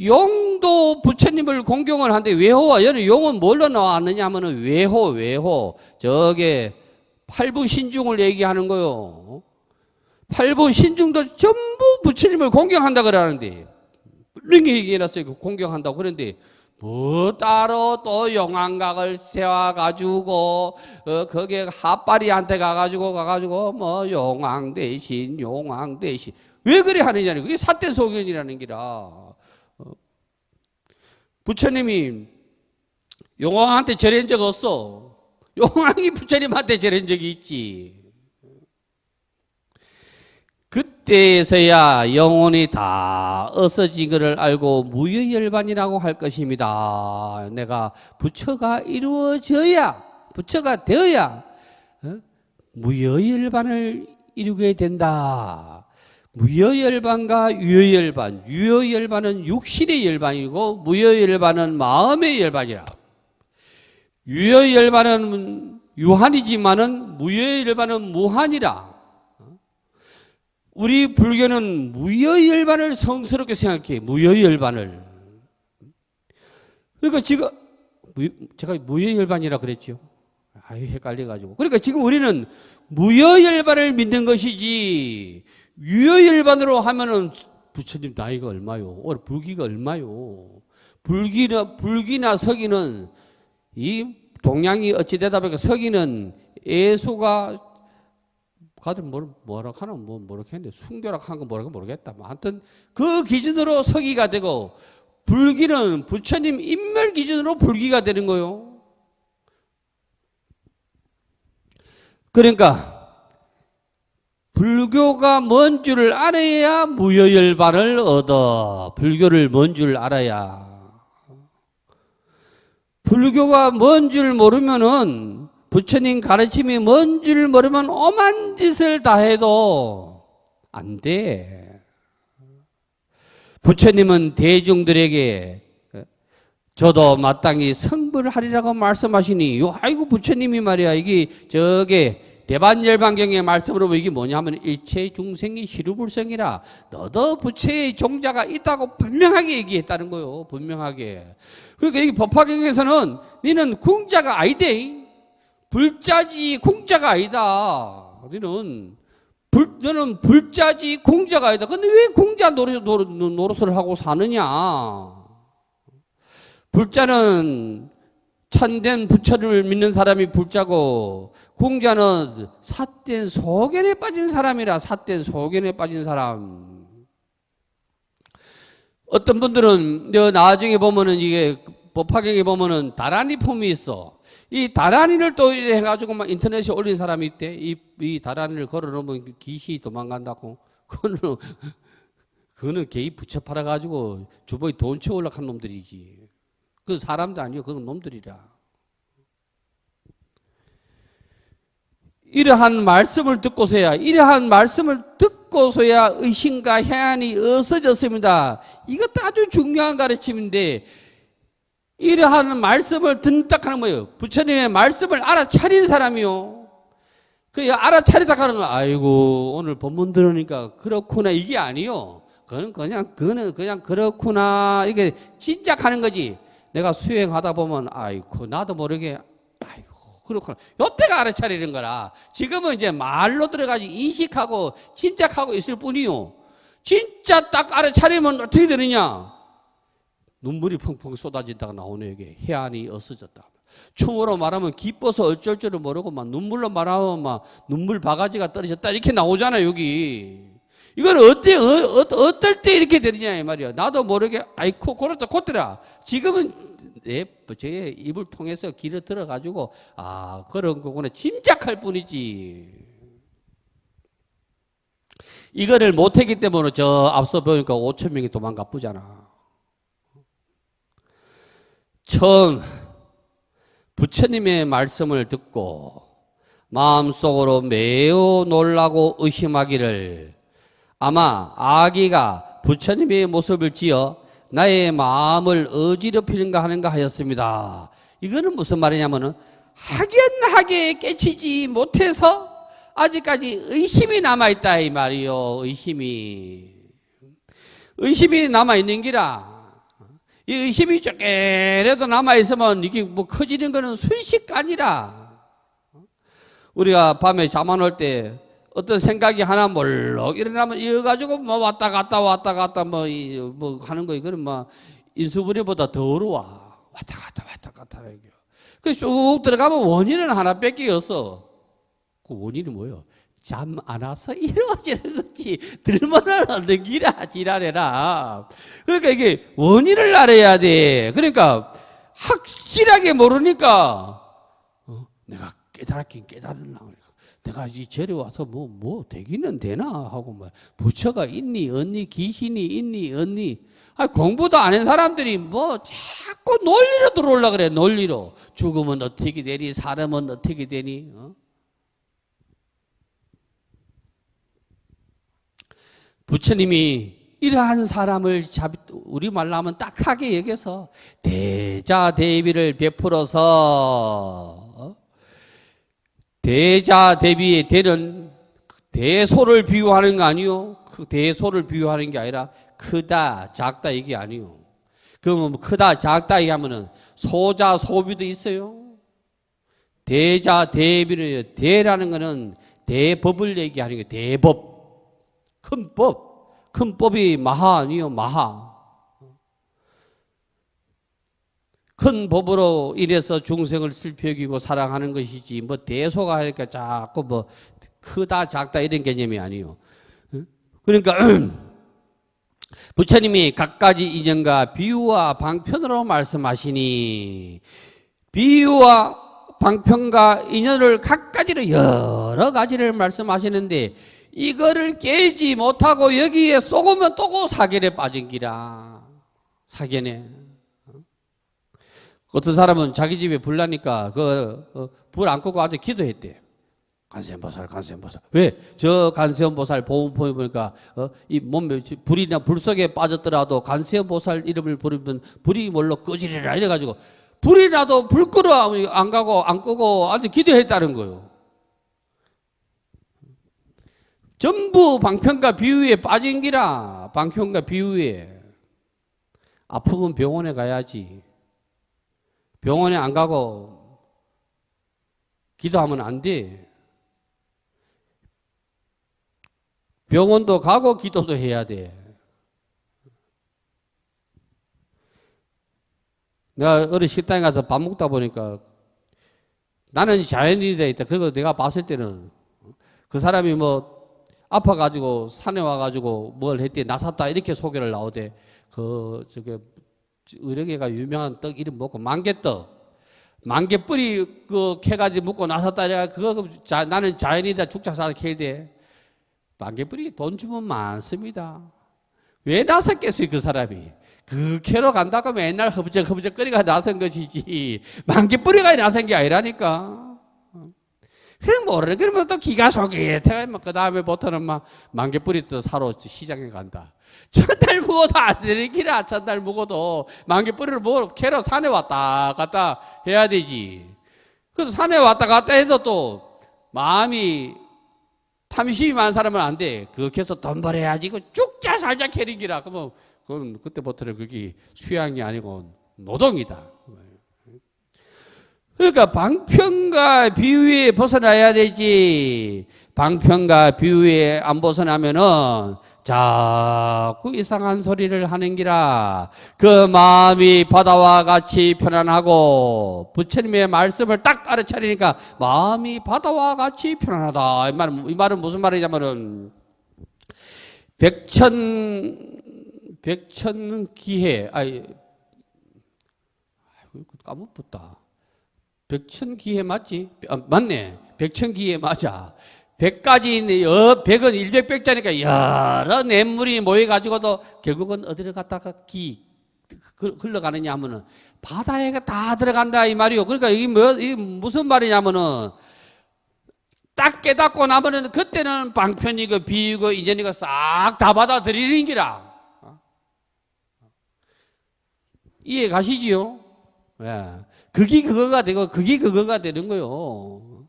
용도 부처님을 공경을 하는데 외호와 여는 용은 뭘로 나왔느냐 하면은 외호 저게 팔부신중을 얘기하는 거요. 팔부신중도 전부 부처님을 공경한다 그러는데 이렇게 얘기해놨어요. 공경한다고. 그런데 뭐 따로 또 용왕각을 세워가지고 거기에 핫바리한테 가가지고 뭐 용왕 대신 왜 그래 하느냐. 그게 삿대소견이라는 기라. 부처님이 용왕한테 절한 적 없어. 용왕이 부처님한테 절한 적이 있지. 그때에서야 영혼이 다 없어진 것을 알고 무여열반이라고 할 것입니다. 내가 부처가 이루어져야, 부처가 되어야 무여열반을 이루게 된다. 무여열반과 유여열반, 유여열반은 육신의 열반이고 무여열반은 마음의 열반이라. 유여열반은 유한이지만은 무여열반은 무한이라. 우리 불교는 무여열반을 성스럽게 생각해. 무여열반을. 그러니까 지금 제가 무여열반이라 그랬죠. 아유, 헷갈려가지고. 그러니까 지금 우리는 무여열반을 믿는 것이지 유여열반으로 하면은 부처님 나이가 얼마요? 올해 불기가 얼마요? 불기나 서기는 이 동양이 어찌 되다 보니까 서기는 예수가 가들 뭐라 하나 뭐라 했는데 순교락 한 거 뭐라고 모르겠다. 하여튼 그 기준으로 서기가 되고 불기는 부처님 인멸 기준으로 불기가 되는 거요. 그러니까 불교가 뭔 줄을 알아야 무여열반을 얻어. 불교를 뭔 줄 알아야. 불교가 뭔 줄 모르면은 부처님 가르침이 뭔 줄 모르면 오만 짓을 다 해도 안 돼. 부처님은 대중들에게 저도 마땅히 성불하리라고 말씀하시니, 아이고 부처님이 말이야, 이게 저게 대반열반경의 말씀으로 보면 이게 뭐냐 하면 일체 중생이 시루불성이라 너도 부처의 종자가 있다고 분명하게 얘기했다는 거요. 분명하게. 그러니까 이 법화경에서는 너는 궁자가 아니대. 불자지 궁자가 아니다. 너는 불자지 궁자가 아니다. 근데 왜 궁자 노릇을 하고 사느냐? 불자는 참된 부처를 믿는 사람이 불자고 궁자는 삿된 소견에 빠진 사람이라. 삿된 소견에 빠진 사람. 어떤 분들은 나중에 보면은 이게 법화경에 보면은 다란이 폼이 있어. 이 다란이를 또 해가지고 막 인터넷에 올린 사람이 있대. 이 다란이를 걸어놓으면 귀신이 도망간다고. 그거는 개이 부처 팔아가지고 주보에 돈 채우려고 한 놈들이지. 그 사람도 아니요. 그건 놈들이라. 이러한 말씀을 듣고서야 의심과 해안이 없어졌습니다. 이것도 아주 중요한 가르침인데 이러한 말씀을 듣는다 하는 거예요. 부처님의 말씀을 알아차린 사람이요. 그 알아차리다 하는 거, 아이고 오늘 법문 들으니까 그렇구나 이게 아니요. 그거는 그냥 그렇구나 이게 짐작하는 거지. 내가 수행하다 보면 아이고 나도 모르게 아이고 그렇구나. 요때가 알아차리는 거라. 지금은 이제 말로 들어가지고 인식하고 짐작하고 있을 뿐이요. 진짜 딱 알아차리면 어떻게 되느냐? 눈물이 펑펑 쏟아진다가 나오네. 이게 해안이 없어졌다. 춤으로 말하면 기뻐서 어쩔 줄을 모르고 막 눈물로 말하면 막 눈물 바가지가 떨어졌다 이렇게 나오잖아. 여기 이걸 어떨 때 이렇게 되느냐 이 말이야. 나도 모르게 아이고 그렇다 곧더라. 지금은 제 입을 통해서 길어 들어가지고 아 그런 거구나 짐작할 뿐이지. 이거를 못했기 때문에 저 앞서 보니까 5천 명이 도망가 뿌잖아. 처음 부처님의 말씀을 듣고 마음속으로 매우 놀라고 의심하기를 아마 아기가 부처님의 모습을 지어 나의 마음을 어지럽히는가 하는가 하였습니다. 이거는 무슨 말이냐면은 확연하게 깨치지 못해서 아직까지 의심이 남아있다 이 말이요. 의심이 남아있는 기라. 이 의심이 조금이라도 남아있으면 이게 뭐 커지는 거는 순식간이라. 우리가 밤에 잠 안 올 때 어떤 생각이 하나 몰록 일어나면 이어가지고 뭐 왔다 갔다 뭐 하는 거 이거는 뭐 인수부리보다 더 어려워. 왔다 갔다 이게. 그래서 쭉 들어가면 원인은 하나밖에 없어. 그 원인이 뭐예요? 잠 안 와서 이루어지는 거지. 들면은 얻는 기라 지랄해라. 그러니까 이게 원인을 알아야 돼. 그러니까 확실하게 모르니까 내가 깨달았긴 깨달았나. 내가 이 절에 와서 뭐 되기는 되나 하고 말 부처가 있니 없니 귀신이 있니 없니 공부도 안 한 사람들이 뭐 자꾸 논리로 들어올라 그래. 논리로 죽으면 어떻게 되니 사람은 어떻게 되니 부처님이 이러한 사람을 우리말로 하면 딱하게 여겨서 대자대비를 베풀어서 대자대비의 대는 대소를 비유하는 거 아니요. 그 대소를 비유하는 게 아니라 크다 작다 이게 아니요. 그러면 크다 작다 얘기하면은 소자 소비도 있어요. 대자대비를 대라는 거는 대법을 얘기하는 게 대법 큰 법. 큰 법이 마하 아니요 마하. 큰 법으로 인해서 중생을 슬피 여기고 사랑하는 것이지 뭐 대소가 하니까 자꾸 뭐 크다 작다 이런 개념이 아니요. 그러니까 부처님이 갖가지 이전과 비유와 방편으로 말씀하시니 비유와 방편과 인연을 갖가지로 여러 가지를 말씀하시는데 이거를 깨지 못하고 여기에 쏘으면 또 사견에 빠진 기라. 사견에. 어떤 사람은 자기 집에 불 나니까 불 안 끄고 아주 기도했대. 간세음보살, 간세음보살. 왜? 저 간세음보살 보험포에 보니까 이 몸에 불이나 불 속에 빠졌더라도 간세음보살 이름을 부르면 불이 뭘로 꺼지리라 이래가지고 불이 나도 불 끄러 안 가고 안 끄고 아주 기도했다는 거예요. 전부 방편과 비유에 빠진 기라. 방편과 비유에. 아프면 병원에 가야지. 병원에 안 가고 기도하면 안 돼. 병원도 가고 기도도 해야 돼. 내가 어느 식당에 가서 밥 먹다 보니까 나는 자연인이 있다. 그거 내가 봤을 때는 그 사람이 뭐 아파가지고 산에 와가지고 뭘 했대 나섰다 이렇게 소개를 나오대. 의령애가 유명한 떡 이름 먹고 만개떡 만개뿌리 캐가지고 먹고 나섰다 이래. 그거 나는 자연이다 죽자 살아 캐야 돼. 만개뿌리 돈 주면 많습니다. 왜 나섰겠어요 그 사람이. 그 캐러 간다고 하면 옛날 허브적 거리가 나선 것이지 만개뿌리가 나선 게 아니라니까. 그럼 모르는 그러면 또 기가 속에 그 다음에부터는 막 만개뿌리도 사러 시장에 간다. 첫날 묵어도 안 되는 기라. 첫날 묵어도 만개뿌리를 캐러 산에 왔다 갔다 해야 되지. 그래서 산에 왔다 갔다 해도 또 마음이 탐심이 많은 사람은 안 돼. 그거 캐서 돈 벌어야지. 죽자 살자 캐는 기라. 그러면 그건 그때부터는 그게 수양이 아니고 노동이다. 그러니까 방편과 비유에 벗어나야 되지. 방편과 비유에 안 벗어나면은 자꾸 이상한 소리를 하는 기라. 그 마음이 바다와 같이 편안하고 부처님의 말씀을 딱 알아차리니까 마음이 바다와 같이 편안하다. 이 말은 무슨 말이냐면은 백천기해 까먹었다. 백천기해 맞지? 맞네. 백천기해 맞아. 100가지, 100은 100백자니까 여러 냇물이 모여가지고도 결국은 어디로 갔다가 흘러가느냐 하면은 바다에 다 들어간다 이 말이요. 그러니까 이게 무슨 말이냐면은 딱 깨닫고 나면은 그때는 방편이고 비유고 인연이고 싹 다 받아들이는 기라. 이해 가시지요? 예. 그게 그거가 되고 그게 그거가 되는 거요.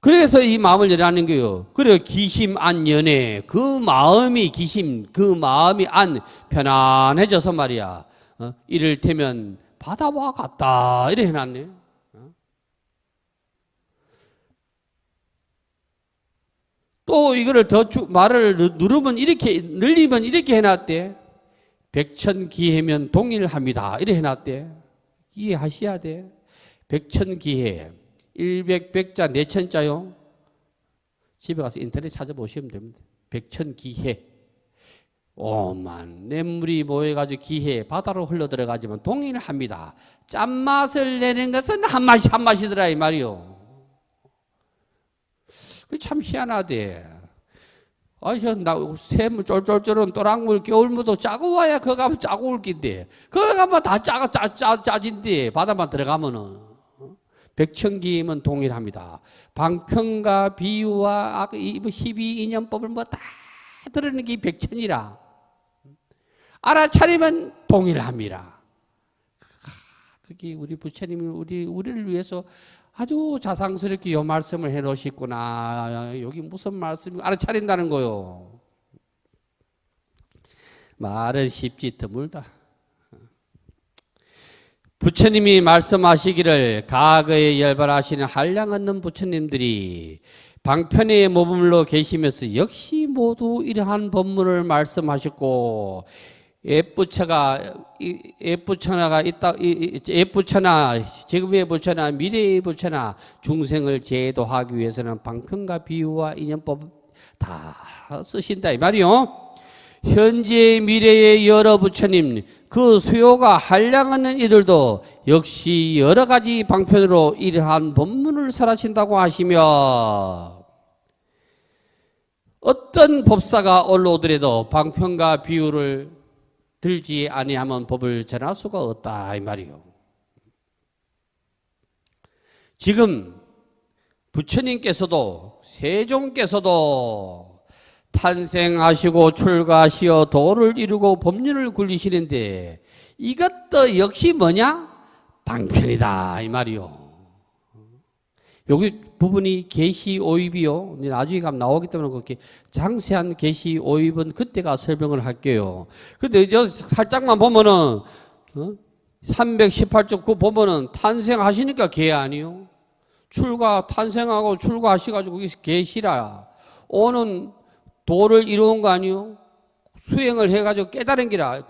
그래서 이 마음을 열라는 거예요. 그래 기심 안 연애 그 마음이 그 마음이 안 편안해져서 말이야. 이를테면 바다와 같다 이래 해놨네. 또 이거를 더 말을 늘리면 이렇게 해놨대. 백천기해면 동일합니다 이래 해놨대. 이해하셔야 돼. 백천기해 100백자 내천자요. 집에 가서 인터넷 찾아보시면 됩니다. 백천기해. 오만 냇물이 모여가지고 기해 바다로 흘러들어가지만 동일합니다. 짠맛을 내는 것은 한 맛이더라 이 말이요. 그 참 희한하대. 아이, 샘물 쫄쫄쫄은 또랑물 겨울무도 짜고 와야 그거 가면 짜고 올 낀데. 그거 가면 다 짜진데. 바다만 들어가면은. 백천기임은 동일합니다. 방편과 비유와 아까 12인연법을 뭐 다 들으는 게 백천이라. 알아차리면 동일합니다. 그게 우리 부처님이 우리를 위해서 아주 자상스럽게 요 말씀을 해 놓으셨구나. 여기 무슨 말씀이 알아차린다는 거요. 말은 쉽지 드물다. 부처님이 말씀하시기를 과거에 열반하시는 한량 없는 부처님들이 방편에 머물러 계시면서 역시 모두 이러한 법문을 말씀하셨고 부처나가 있다. 부처나 지금의 부처나 미래의 부처나 중생을 제도하기 위해서는 방편과 비유와 인연법 다 쓰신다 이 말이요. 현재 미래의 여러 부처님 그 수요가 한량없는 이들도 역시 여러 가지 방편으로 이러한 법문을 설하신다고 하시며 어떤 법사가 올라오더라도 방편과 비유를 들지 아니하면 법을 전할 수가 없다 이 말이요. 지금 부처님께서도 세종께서도 탄생하시고 출가하시어 도를 이루고 법륜을 굴리시는데 이것도 역시 뭐냐? 방편이다 이 말이요. 여기 부분이 계시 오입이요. 나중에 가면 나오기 때문에 그렇게 장세한 계시 오입은 그때가 설명을 할게요. 근데 저 살짝만 보면은 318쪽 그 보면은 탄생하시니까 계 아니요. 탄생하고 출가하시가지고 그게 계시라. 오는 도를 이루은 거 아니요. 수행을 해가지고 깨달은 기라.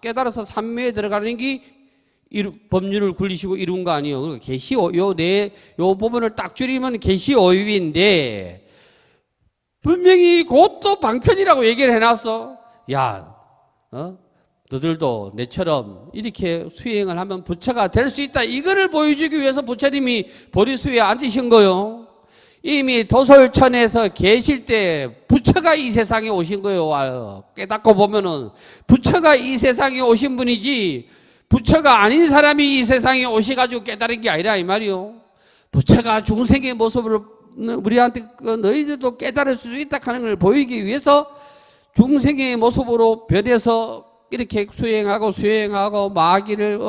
깨달아서 삼매에 들어가는 게 법륜을 굴리시고 이룬 거 아니에요. 그러니까 계시 요 부분을 딱 줄이면 계시 오입인데 분명히 그것도 방편이라고 얘기를 해놨어. 야, 너들도 내처럼 이렇게 수행을 하면 부처가 될 수 있다. 이거를 보여주기 위해서 부처님이 보리수에 앉으신 거요. 이미 도솔천에서 계실 때 부처가 이 세상에 오신 거예요. 깨닫고 보면은 부처가 이 세상에 오신 분이지 부처가 아닌 사람이 이 세상에 오셔가지고 깨달은 게 아니라 이 말이요. 부처가 중생의 모습을 우리한테 너희들도 깨달을 수 있다 하는 걸 보이기 위해서 중생의 모습으로 변해서 이렇게 수행하고 마귀를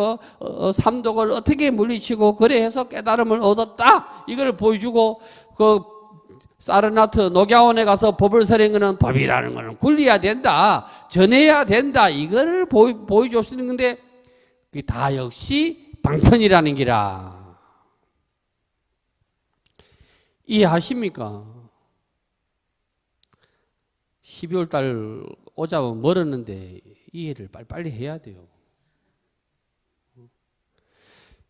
삼독을 어떻게 물리치고 그래 해서 깨달음을 얻었다. 이걸 보여주고 그 사르나트 녹야원에 가서 법을 설한 거는 법이라는 거는 굴려야 된다. 전해야 된다. 이거를 보여줬는 건데 그게 다 역시 방편이라는 기라. 이해하십니까? 12월 달 오자면 멀었는데 이해를 빨리빨리 해야 돼요.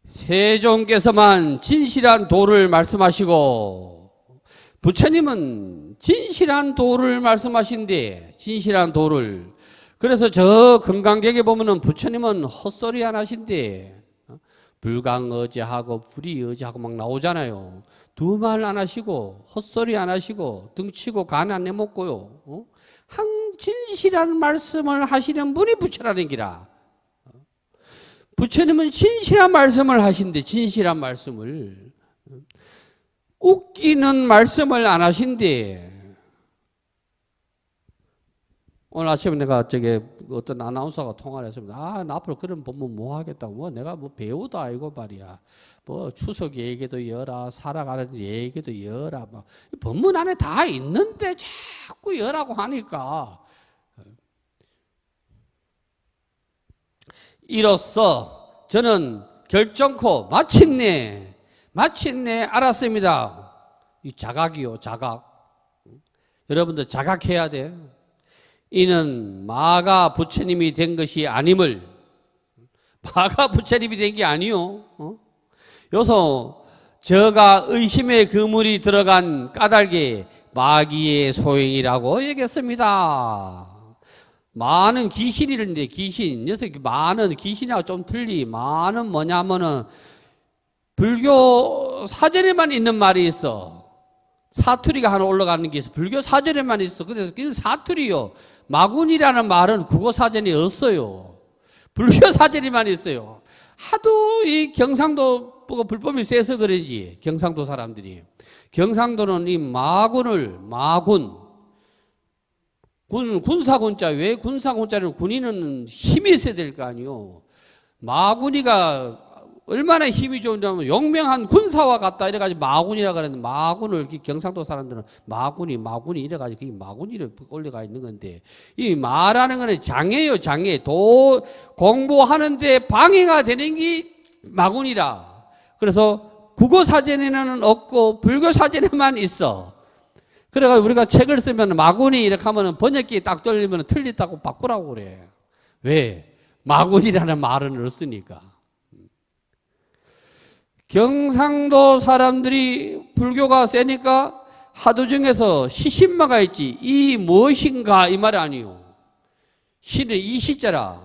세종께서만 진실한 도를 말씀하시고 부처님은 진실한 도를 말씀하신데 진실한 도를 그래서 저 금강경에 보면은 부처님은 헛소리 안 하신데 불강어제하고 불이어제하고 막 나오잖아요. 두 말 안 하시고 헛소리 안 하시고 등치고 간 안 내먹고요. 한 진실한 말씀을 하시는 분이 부처라는 기라. 부처님은 진실한 말씀을 하신대. 진실한 말씀을 웃기는 말씀을 안 하신대. 오늘 아침에 내가 어떤 아나운서가 통화를 했습니다. 나 앞으로 그런 법문 뭐 하겠다고. 내가 배우도 아니고 말이야. 추석 얘기도 여라, 살아가는 얘기도 여라. 법문 안에 다 있는데 자꾸 여라고 하니까. 이로써 저는 결정코 마침내 알았습니다. 이 자각이요, 자각. 여러분들 자각해야 돼. 이는 마가 부처님이 된 것이 아님을. 마가 부처님이 된 게 아니요. 여기서 저가 의심의 그물이 들어간 까닭이 마귀의 소행이라고 얘기했습니다. 마는 귀신이는데 귀신. 녀석이 마는 귀신하고 좀 틀리. 마는 뭐냐면은 불교 사전에만 있는 말이 있어. 사투리가 하나 올라가는 게 있어. 불교 사전에만 있어. 그래서 그 사투리요. 마군이라는 말은 국어 사전에 없어요. 불교 사전에만 있어요. 하도 이 경상도 불법이 세서 그런지 경상도 사람들이 경상도는 이 마군을 군사군자 왜 군사군자는 군인은 힘이 있어야 될 거 아니요. 마군이가 얼마나 힘이 좋냐면 용맹한 군사와 같다 이래가지고 마군이라 그랬는데 마군을 경상도 사람들은 마군이 이래가지고 그게 마군이를 올려가 있는 건데 이 마라는 거는 장애요 장애 공부하는데 방해가 되는 게 마군이라. 그래서 국어 사전에는 없고 불교 사전에만 있어. 그래가 우리가 책을 쓰면 마군이 이렇게 하면 번역기 딱 돌리면 틀렸다고 바꾸라고 그래. 왜? 마군이라는 말은 없으니까. 경상도 사람들이 불교가 세니까 하도 중에서 시신마가 있지. 이 무엇인가 이 말이 아니요. 시는 이 시자라.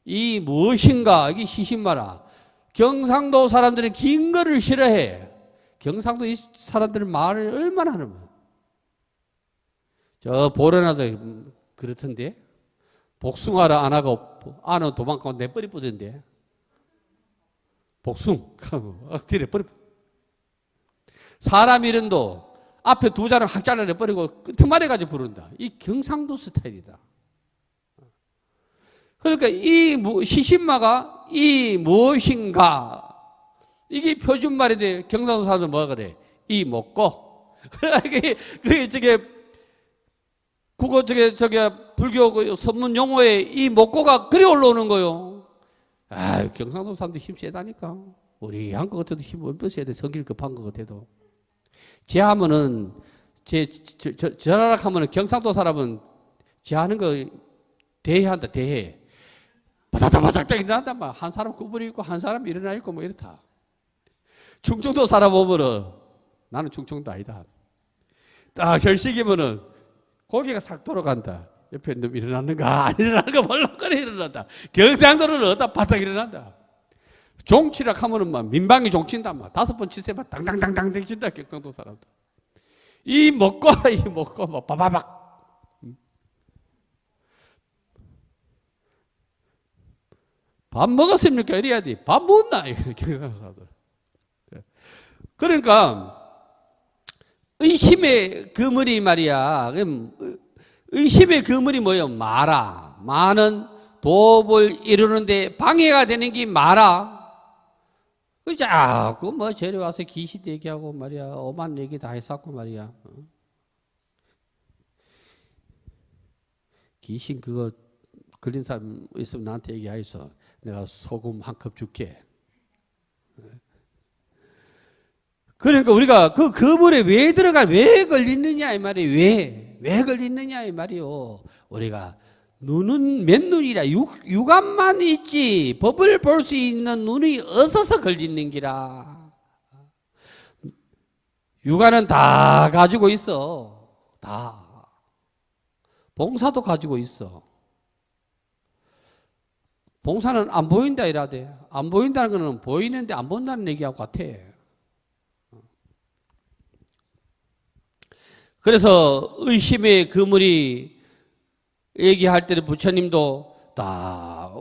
이 무엇인가 이게 시신마라. 경상도 사람들은 긴 거를 싫어해. 경상도 이 사람들은 말을 얼마나 하는 거야. 저 보려나도 그렇던데. 복숭아를 안 하고 안은 도망가고 내버리 뿌던데. 복숭 뒤에 버리. 사람 이름도 앞에 두 자를 확 잘라내버리고 끝말에 가지고 부른다. 이 경상도 스타일이다. 그러니까 이 시신마가 이 무엇인가 이게 표준말인데 경상도 사람들 뭐가 그래? 이 먹고. 그러니까 그게 저게 국어 저게 불교 전문 용어에 이 먹고가 그리 올라오는 거요. 아, 경상도 사람들 힘 세다니까. 우리 한국 같아도 힘 얼마나 세야 돼. 성질 급한 것 같아도. 제 하면은 저라락 하면은 경상도 사람은 제 하는 거 대해한다. 대해. 바닥바닥 일어난다. 막 한 사람 구부리 있고 한 사람 일어나 있고 뭐 이렇다. 충청도 사람 오면은 나는 충청도 아니다. 딱 절식이면은 고개가 싹 돌아간다. 옆에 놈 일어났는가 안 일어나는가 몰락거리 일어난다. 경상도는 어디다 바짝 일어난다. 종치락 하면은 막 민방위 종친다. 막 5번 치세 막 당당당당 친다. 경상도 사람들. 이 먹고 막 바바박. 밥 먹었습니까? 이래야 돼. 밥 먹었나? 경상도 사람들. 그러니까 의심의 그물이 말이야. 의심의 그물이 뭐예요? 마라. 마는 도업을 이루는데 방해가 되는 게 마라. 그 자꾸 뭐 저리 와서 귀신 얘기하고 말이야. 오만 얘기 다 했었고 말이야. 귀신 그거 걸린 사람 있으면 나한테 얘기하였어. 내가 소금 한 컵 줄게. 그러니까 우리가 그 그물에 왜 걸리느냐 이 말이에요. 왜 걸리느냐 이 말이요. 우리가 눈은 몇 눈이라 육안만 있지 법을 볼 수 있는 눈이 없어서 걸리는 기라. 육안은 다 가지고 있어. 다. 봉사도 가지고 있어. 봉사는 안 보인다 이라대. 안 보인다는 거는 보이는데 안 본다는 얘기하고 같아. 그래서 의심의 그물이 얘기할 때는 부처님도 다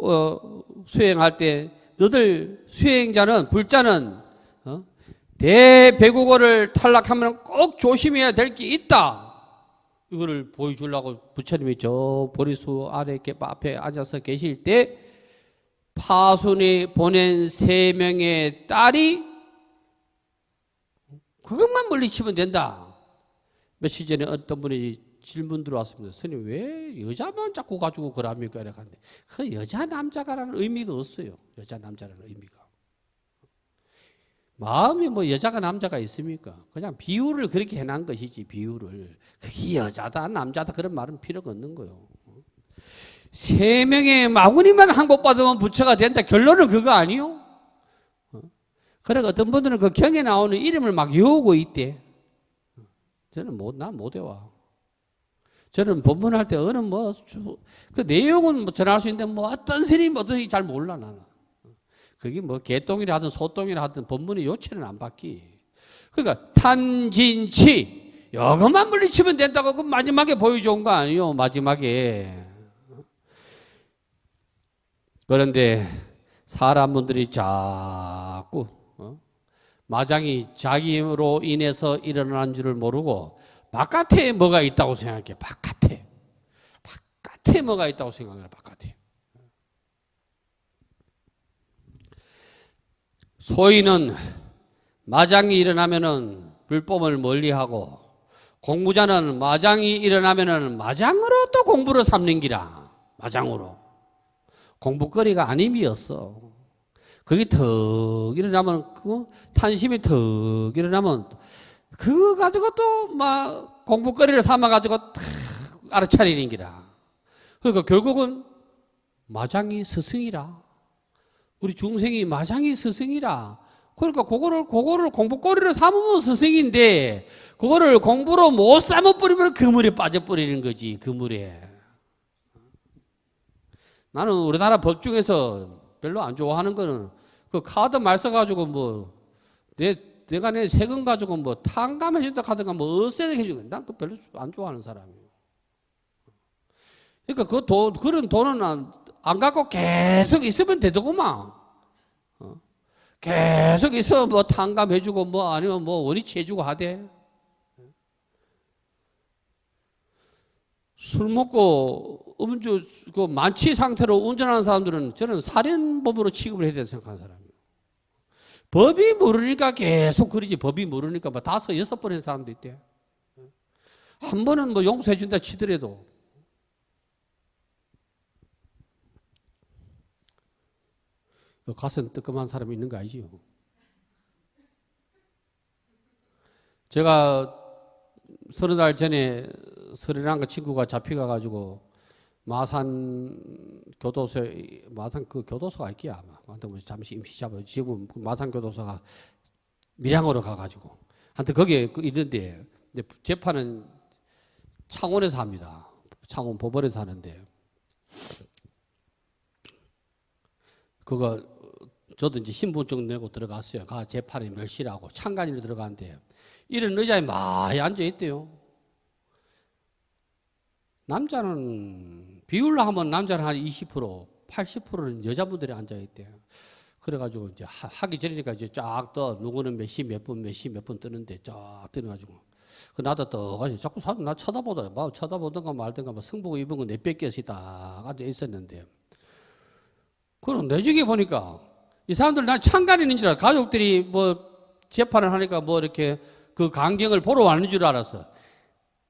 수행할 때 너들 수행자는 불자는 대배국어를 탈락하면 꼭 조심해야 될 게 있다. 이거를 보여주려고 부처님이 저 보리수 아래 앞에 앉아서 계실 때 파순이 보낸 3명의 딸이 그것만 물리치면 된다. 며칠 전에 어떤 분이 질문 들어왔습니다. 스님 왜 여자만 자꾸 가지고 그럽니까? 이랬는데 그 여자 남자가라는 의미가 없어요. 여자 남자라는 의미가. 마음이 뭐 여자가 남자가 있습니까? 그냥 비유를 그렇게 해놓은 것이지. 비유를. 그게 여자다 남자다 그런 말은 필요가 없는 거예요. 3명의 마구니만 항복받으면 부처가 된다. 결론은 그거 아니요? 그러니까 어떤 분들은 그 경에 나오는 이름을 막 외우고 있대. 저는 난 못 외워. 저는 법문할 때 어느 그 내용은 뭐 전할 수 있는데 뭐 어떤 스님 어떤지 잘 몰라 나는. 그게 뭐 개똥이라 하든 소똥이라 하든 법문의 요체는 안 바뀌. 그러니까 탄진치 이것만 물리치면 된다고 그 마지막에 보여준 거 아니에요. 마지막에. 그런데 사람분들이 자꾸 마장이 자기로 인해서 일어난 줄을 모르고 바깥에 뭐가 있다고 생각해. 바깥에 뭐가 있다고 생각해요. 바깥에. 소인은 마장이 일어나면은 불법을 멀리하고, 공부자는 마장이 일어나면은 마장으로 또 공부를 삼는 기라. 마장으로. 공부거리가 아님이었어. 그게 턱 일어나면, 탄심이 턱 일어나면, 그거 가지고 또 막 공부거리를 삼아가지고 탁 알아차리는 기라. 그러니까 결국은 마장이 스승이라. 우리 중생이 마장이 스승이라. 그러니까 그거를 공부거리를 삼으면 스승인데, 그거를 공부로 못 삼아버리면 그물에 빠져버리는 거지, 그물에. 나는 우리나라 법 중에서 별로 안 좋아하는 거는 그 카드 말 써가지고 뭐 내가 내 세금 가지고 뭐 탕감해준다 카드가 뭐 어세게 해주는, 난 그거 별로 안 좋아하는 사람이에요. 그러니까 그런 돈은 안 갖고 계속 있으면 되더구만. 계속 있어 뭐 탕감해주고 뭐 아니면 뭐 원위치 해주고 하대. 술 먹고 음주 그 만취 상태로 운전하는 사람들은 저는 살인범으로 취급을 해야 된다고 생각하는 사람이에요. 법이 모르니까 계속 그러지. 법이 모르니까 뭐 5, 6번 한 사람도 있대. 한 번은 뭐 용서해 준다 치더라도. 가슴 뜨끔한 사람이 있는 거 아니지요? 제가 30달 전에 스리랑카 친구가 잡혀가가지고 마산 교도소에, 마산 그 교도소가 있기야 아마. 뭐 잠시 임시 잡아요. 지금은 마산 교도소가 밀양으로 가가지고. 하여튼 거기에 있는데, 재판은 창원에서 합니다. 창원 법원에서 하는데, 그거 저도 이제 신분증 내고 들어갔어요. 재판에 몇 시라고 참관인으로 들어갔는데 이런 의자에 많이 앉아 있대요. 남자는 비율로 하면 남자는 한 20%, 80%는 여자분들이 앉아 있대요. 그래가지고 이제 하기 전이니까 이제 쫙 떠. 누구는 몇 시 몇 분 뜨는데 쫙 뜨가지고. 나도 떠가지고 자꾸 나 쳐다보던가 말던가 뭐 승복 입은 거 내뺏겨서 딱 앉아 있었는데. 그럼 나중에 보니까 이 사람들 난 참관인인 줄 알아. 가족들이 뭐 재판을 하니까 뭐 이렇게 그 강경을 보러 왔는 줄 알았어.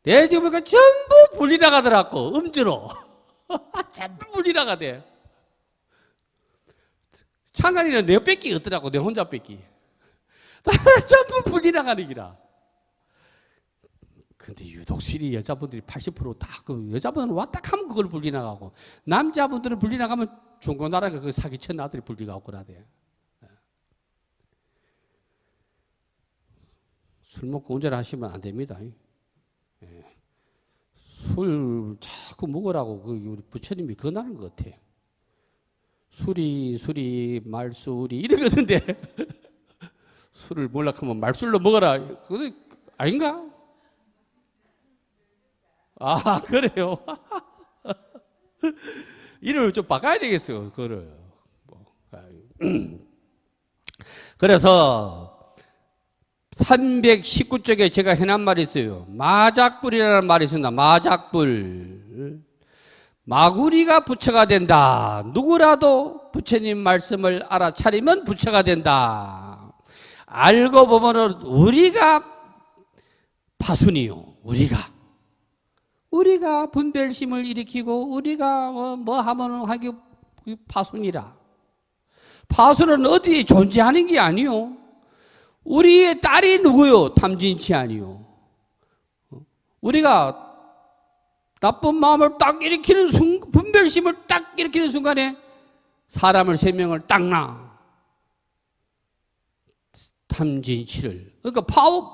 내 지금 보니까 전부 분리나가더라고. 음주로. 전부 분리나가대. 참관인은 내 뺏기 없더라고. 내 혼자 뺏기. 전부 분리나가는 기라. 근데 유독 실이 여자분들이 80%다 그 여자분들은 왔다 하면 그걸 분리나가고, 남자분들은 분리나가면 중고나라가 그 사기친 아들이 분리가고 그러대. 술 먹고 운전하시면 안 됩니다. 술 자꾸 먹으라고 우리 부처님이 권하는 것 같아. 술이 말술이 이런 거던데 술을 먹으려고 하면 말술로 먹어라. 그거 아닌가? 아, 그래요? 이름을 좀 바꿔야 되겠어요, 그거를. 그래서 319쪽에 제가 해놓은 말이 있어요. 마작불이라는 말이 있습니다. 마작불. 마구리가 부처가 된다. 누구라도 부처님 말씀을 알아차리면 부처가 된다. 알고 보면은 우리가 파순이요. 우리가 분별심을 일으키고 우리가 뭐 하면 하기 파순이라. 파순은 어디에 존재하는 게 아니요. 우리의 딸이 누구요? 탐진치 아니요. 우리가 나쁜 마음을 딱 일으키는 분별심을 딱 일으키는 순간에 사람을 3명을 딱 놔. 탐진치를. 그러니까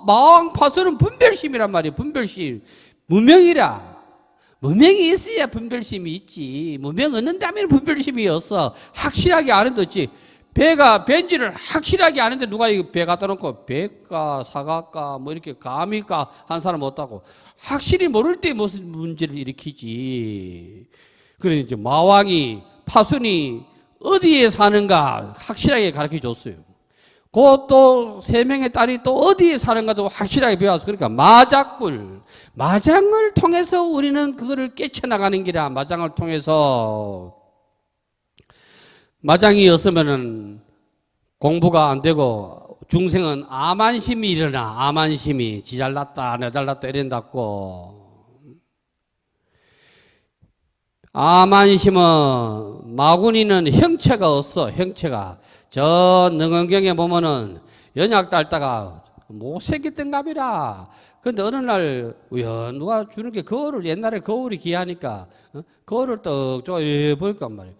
마왕 파순은 분별심이란 말이에요. 분별심. 무명이라. 무명이 있어야 분별심이 있지. 무명 없는다면 분별심이 없어. 확실하게 아는 데 없지. 배가 벤지를 확실하게 아는데 누가 이거 배 갖다 놓고 배가 사과가 뭐 이렇게 감일까 한 사람 없다고 확실히 모를 때 무슨 문제를 일으키지. 그래 이제 마왕이 파순이 어디에 사는가 확실하게 가르쳐 줬어요. 그 또 세 명의 딸이 또 어디에 사는가도 확실하게 배웠어. 그러니까 마작불, 마장을 통해서 우리는 그거를 깨쳐나가는 기라. 마장을 통해서. 마장이 없으면은 공부가 안 되고 중생은 아만심이 일어나. 아만심이 지 잘났다 내 잘났다 이런다고. 아만심은 마구니는 형체가 없어. 형체가 저 능언경에 보면은 연약달다가 못생겼던 갑이라. 근데 어느 날 누가 주는 게 거울을 옛날에 거울이 귀하니까 거울을 떡 보니까 말이야.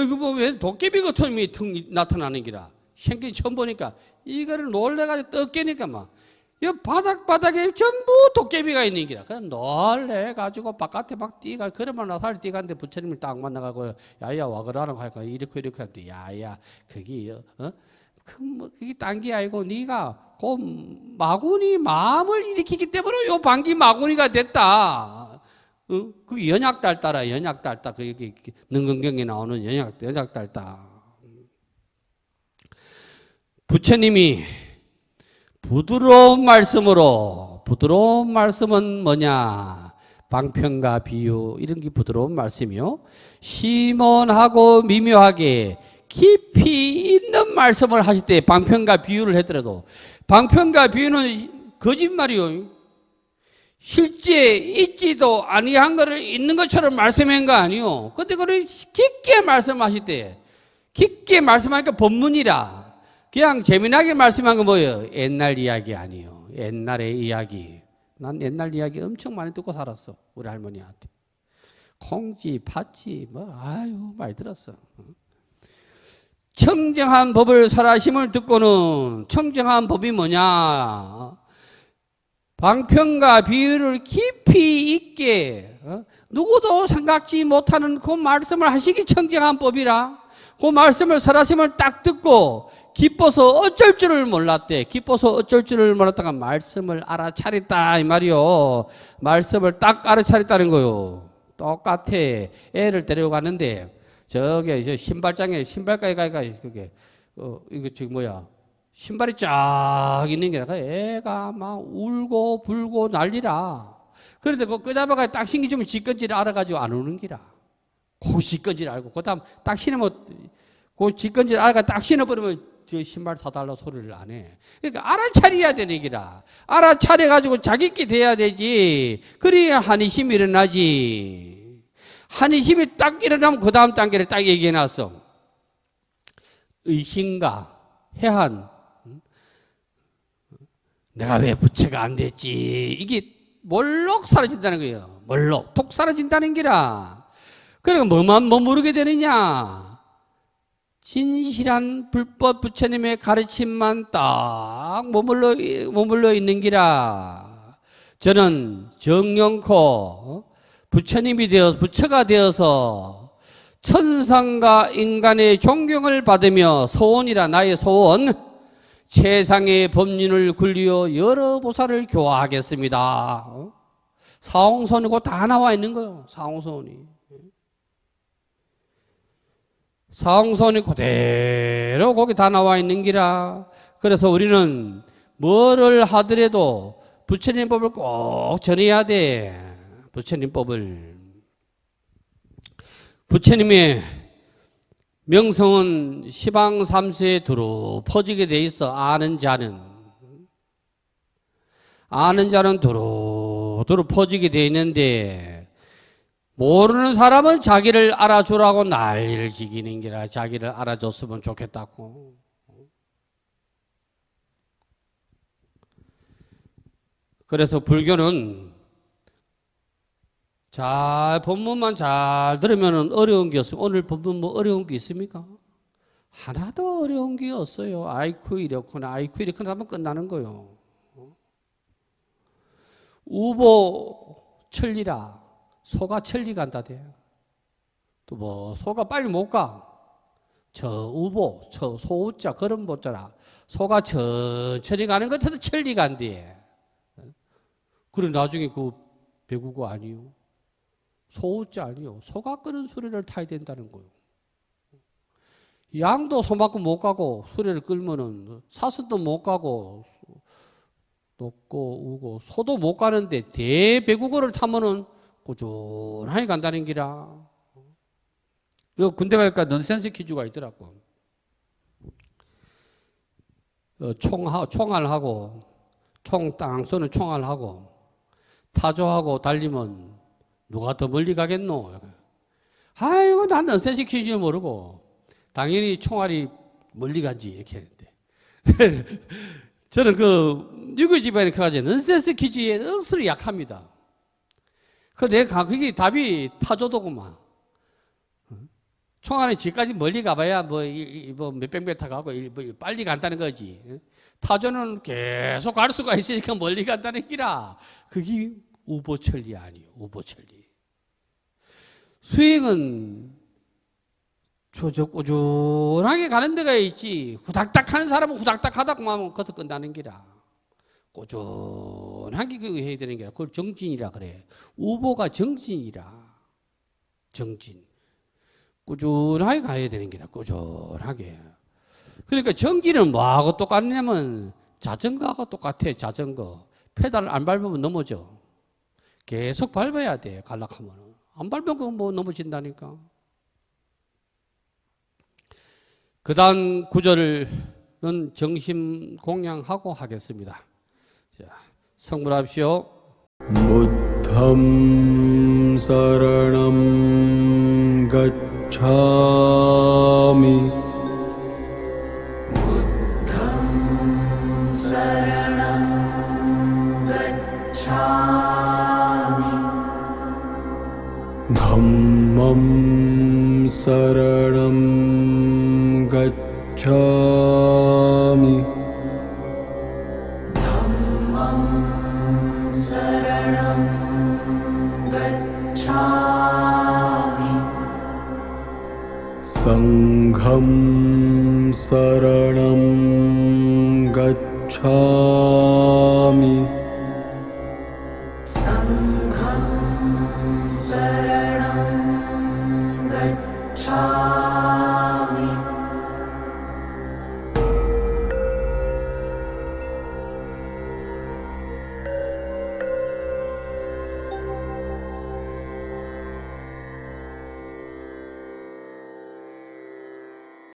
이거 뭐 왜 도깨비 같은 놈이 턱 나타나는 기라. 생긴 처음 보니까 이거를 놀래가지고 떡 깨니까 막 이 바닥에 전부 도깨비가 있는 기라. 그래서 놀래가지고 바깥에 막 뛰가 그러면 나살 뛰가는데 부처님을 딱 만나가고 야야 와 그러라고 하니까 이렇게 하는데 야야 그게 그게 딴 게 아니고 네가 그 마구니 마음을 일으키기 때문에 요 방기 마구니가 됐다. 그게 연약달따라 연약달따 그게 능근경에 나오는 연약달따. 부처님이 부드러운 말씀은 뭐냐? 방편과 비유 이런 게 부드러운 말씀이요. 시몬하고 미묘하게 깊이 있는 말씀을 하실 때 방편과 비유를 했더라도 방편과 비유는 거짓말이요. 실제 있지도 아니한 것을 있는 것처럼 말씀한 거 아니요. 근데 그걸 깊게 말씀하실 때 깊게 말씀하니까 법문이라. 그냥 재미나게 말씀한 거 뭐예요? 옛날 이야기 아니에요. 옛날의 이야기. 난 옛날 이야기 엄청 많이 듣고 살았어. 우리 할머니한테. 콩지, 팥지, 많이 들었어. 청정한 법을 설하심을 듣고는 청정한 법이 뭐냐? 방편과 비유를 깊이 있게 누구도 생각지 못하는 그 말씀을 하시기 청정한 법이라. 그 말씀을 설하심을 딱 듣고 기뻐서 어쩔 줄을 몰랐대. 기뻐서 어쩔 줄을 몰랐다가 말씀을 알아차렸다 이 말이요. 말씀을 딱 알아차렸다는 거요. 똑같아. 애를 데려가는데 저게 저 신발장에 신발가게 가니까 그게 이거 지금 뭐야? 신발이 쫙 있는 게 애가 막 울고 불고 난리라. 그런데 그 끄잡아가 딱 신기주면 지건지를 알아가지고 안 우는 기라. 그 지건지를 알고 그다음 딱 신으면 그 지건지를 알아가 딱 신어버리면 저 신발 사달라 소리를 안 해. 그러니까 알아차려야 되는 기라. 알아차려가지고 자기께 돼야 되지. 그래야 한의심이 일어나지. 한의심이 딱 일어나면 그 다음 단계를 딱 얘기해놨어. 의심과 해한. 내가 왜 부채가 안 됐지. 이게 몰록 사라진다는 거예요. 몰록 톡 사라진다는 기라. 그러니까 뭐만 머무르게 되느냐. 진실한 불법 부처님의 가르침만 딱 머물러 있는 기라. 저는 정령코 부처님이 되어서 부처가 되어서 천상과 인간의 존경을 받으며 소원이라 나의 소원 세상의 법륜을 굴리어 여러 보살을 교화하겠습니다. 사홍선이 곧 다 나와 있는 거예요. 사홍선이. 사홍선이 그대로 거기 다 나와 있는 기라. 그래서 우리는 뭐를 하더라도 부처님 법을 꼭 전해야 돼. 부처님 법을. 부처님의 명성은 시방삼수에 두루 퍼지게 돼 있어. 아는 자는 두루 퍼지게 돼 있는데 모르는 사람은 자기를 알아주라고 난리를 지기는 기라. 자기를 알아줬으면 좋겠다고. 그래서 불교는 법문만 잘 들으면 어려운 게 없어요. 오늘 법문 뭐 어려운 게 있습니까? 하나도 어려운 게 없어요. 아이쿠 이렇구나 하면 끝나는 거요. 우보 천리라. 소가 천리 간다 돼. 또 뭐 소가 빨리 못 가. 저 우보, 저 소우자, 그런 보자라. 소가 천천히 가는 것 같아도 천리가 안 돼. 그래, 나중에 그 배구가 아니요. 소우자 아니요. 소가 끄는 수레를 타야 된다는 거요. 양도 소 맞고 못 가고 수레를 끌면은 사슴도 못 가고 높고 우고 소도 못 가는데 대배구거를 타면은 꾸준하게 간다는 기라. 요 군대 가니까 넌센스 퀴즈가 있더라고. 총알하고 총 땅 쏘는 총알하고 타조하고 달리면 누가 더 멀리 가겠노? 아이고 난 넌센스 퀴즈 모르고 당연히 총알이 멀리 간지 이렇게 했는데 저는 그 유교 집안에 가가지고 넌센스 퀴즈에 억수로 약합니다. 그게 답이 타조도구만. 총알은 집까지 멀리 가봐야 뭐 몇백 미터 가고 빨리 간다는 거지. 타조는 계속 갈 수가 있으니까 멀리 간다는 기라. 그게 우보천리 아니에요. 우보천리. 수행은 꾸준하게 가는 데가 있지. 후닥닥 하는 사람은 후닥닥 하다 그만 거기서 끝나는 기라. 꾸준하게 그거 해야 되는 기라. 그걸 정진이라 그래. 우보가 정진이라. 정진. 꾸준하게 가야 되는 기라. 꾸준하게. 그러니까 전기는 뭐하고 똑같냐면 자전거하고 똑같아. 자전거. 페달을 안 밟으면 넘어져. 계속 밟아야 돼. 갈락하면. 안 밟으면 그건 뭐 넘어진다니까. 그 다음 구절은 정심 공양하고 하겠습니다. 자, 성불합시오. 부द्धं 사랑am gacchami dhammam saranam gacchami sangham saranam gacchami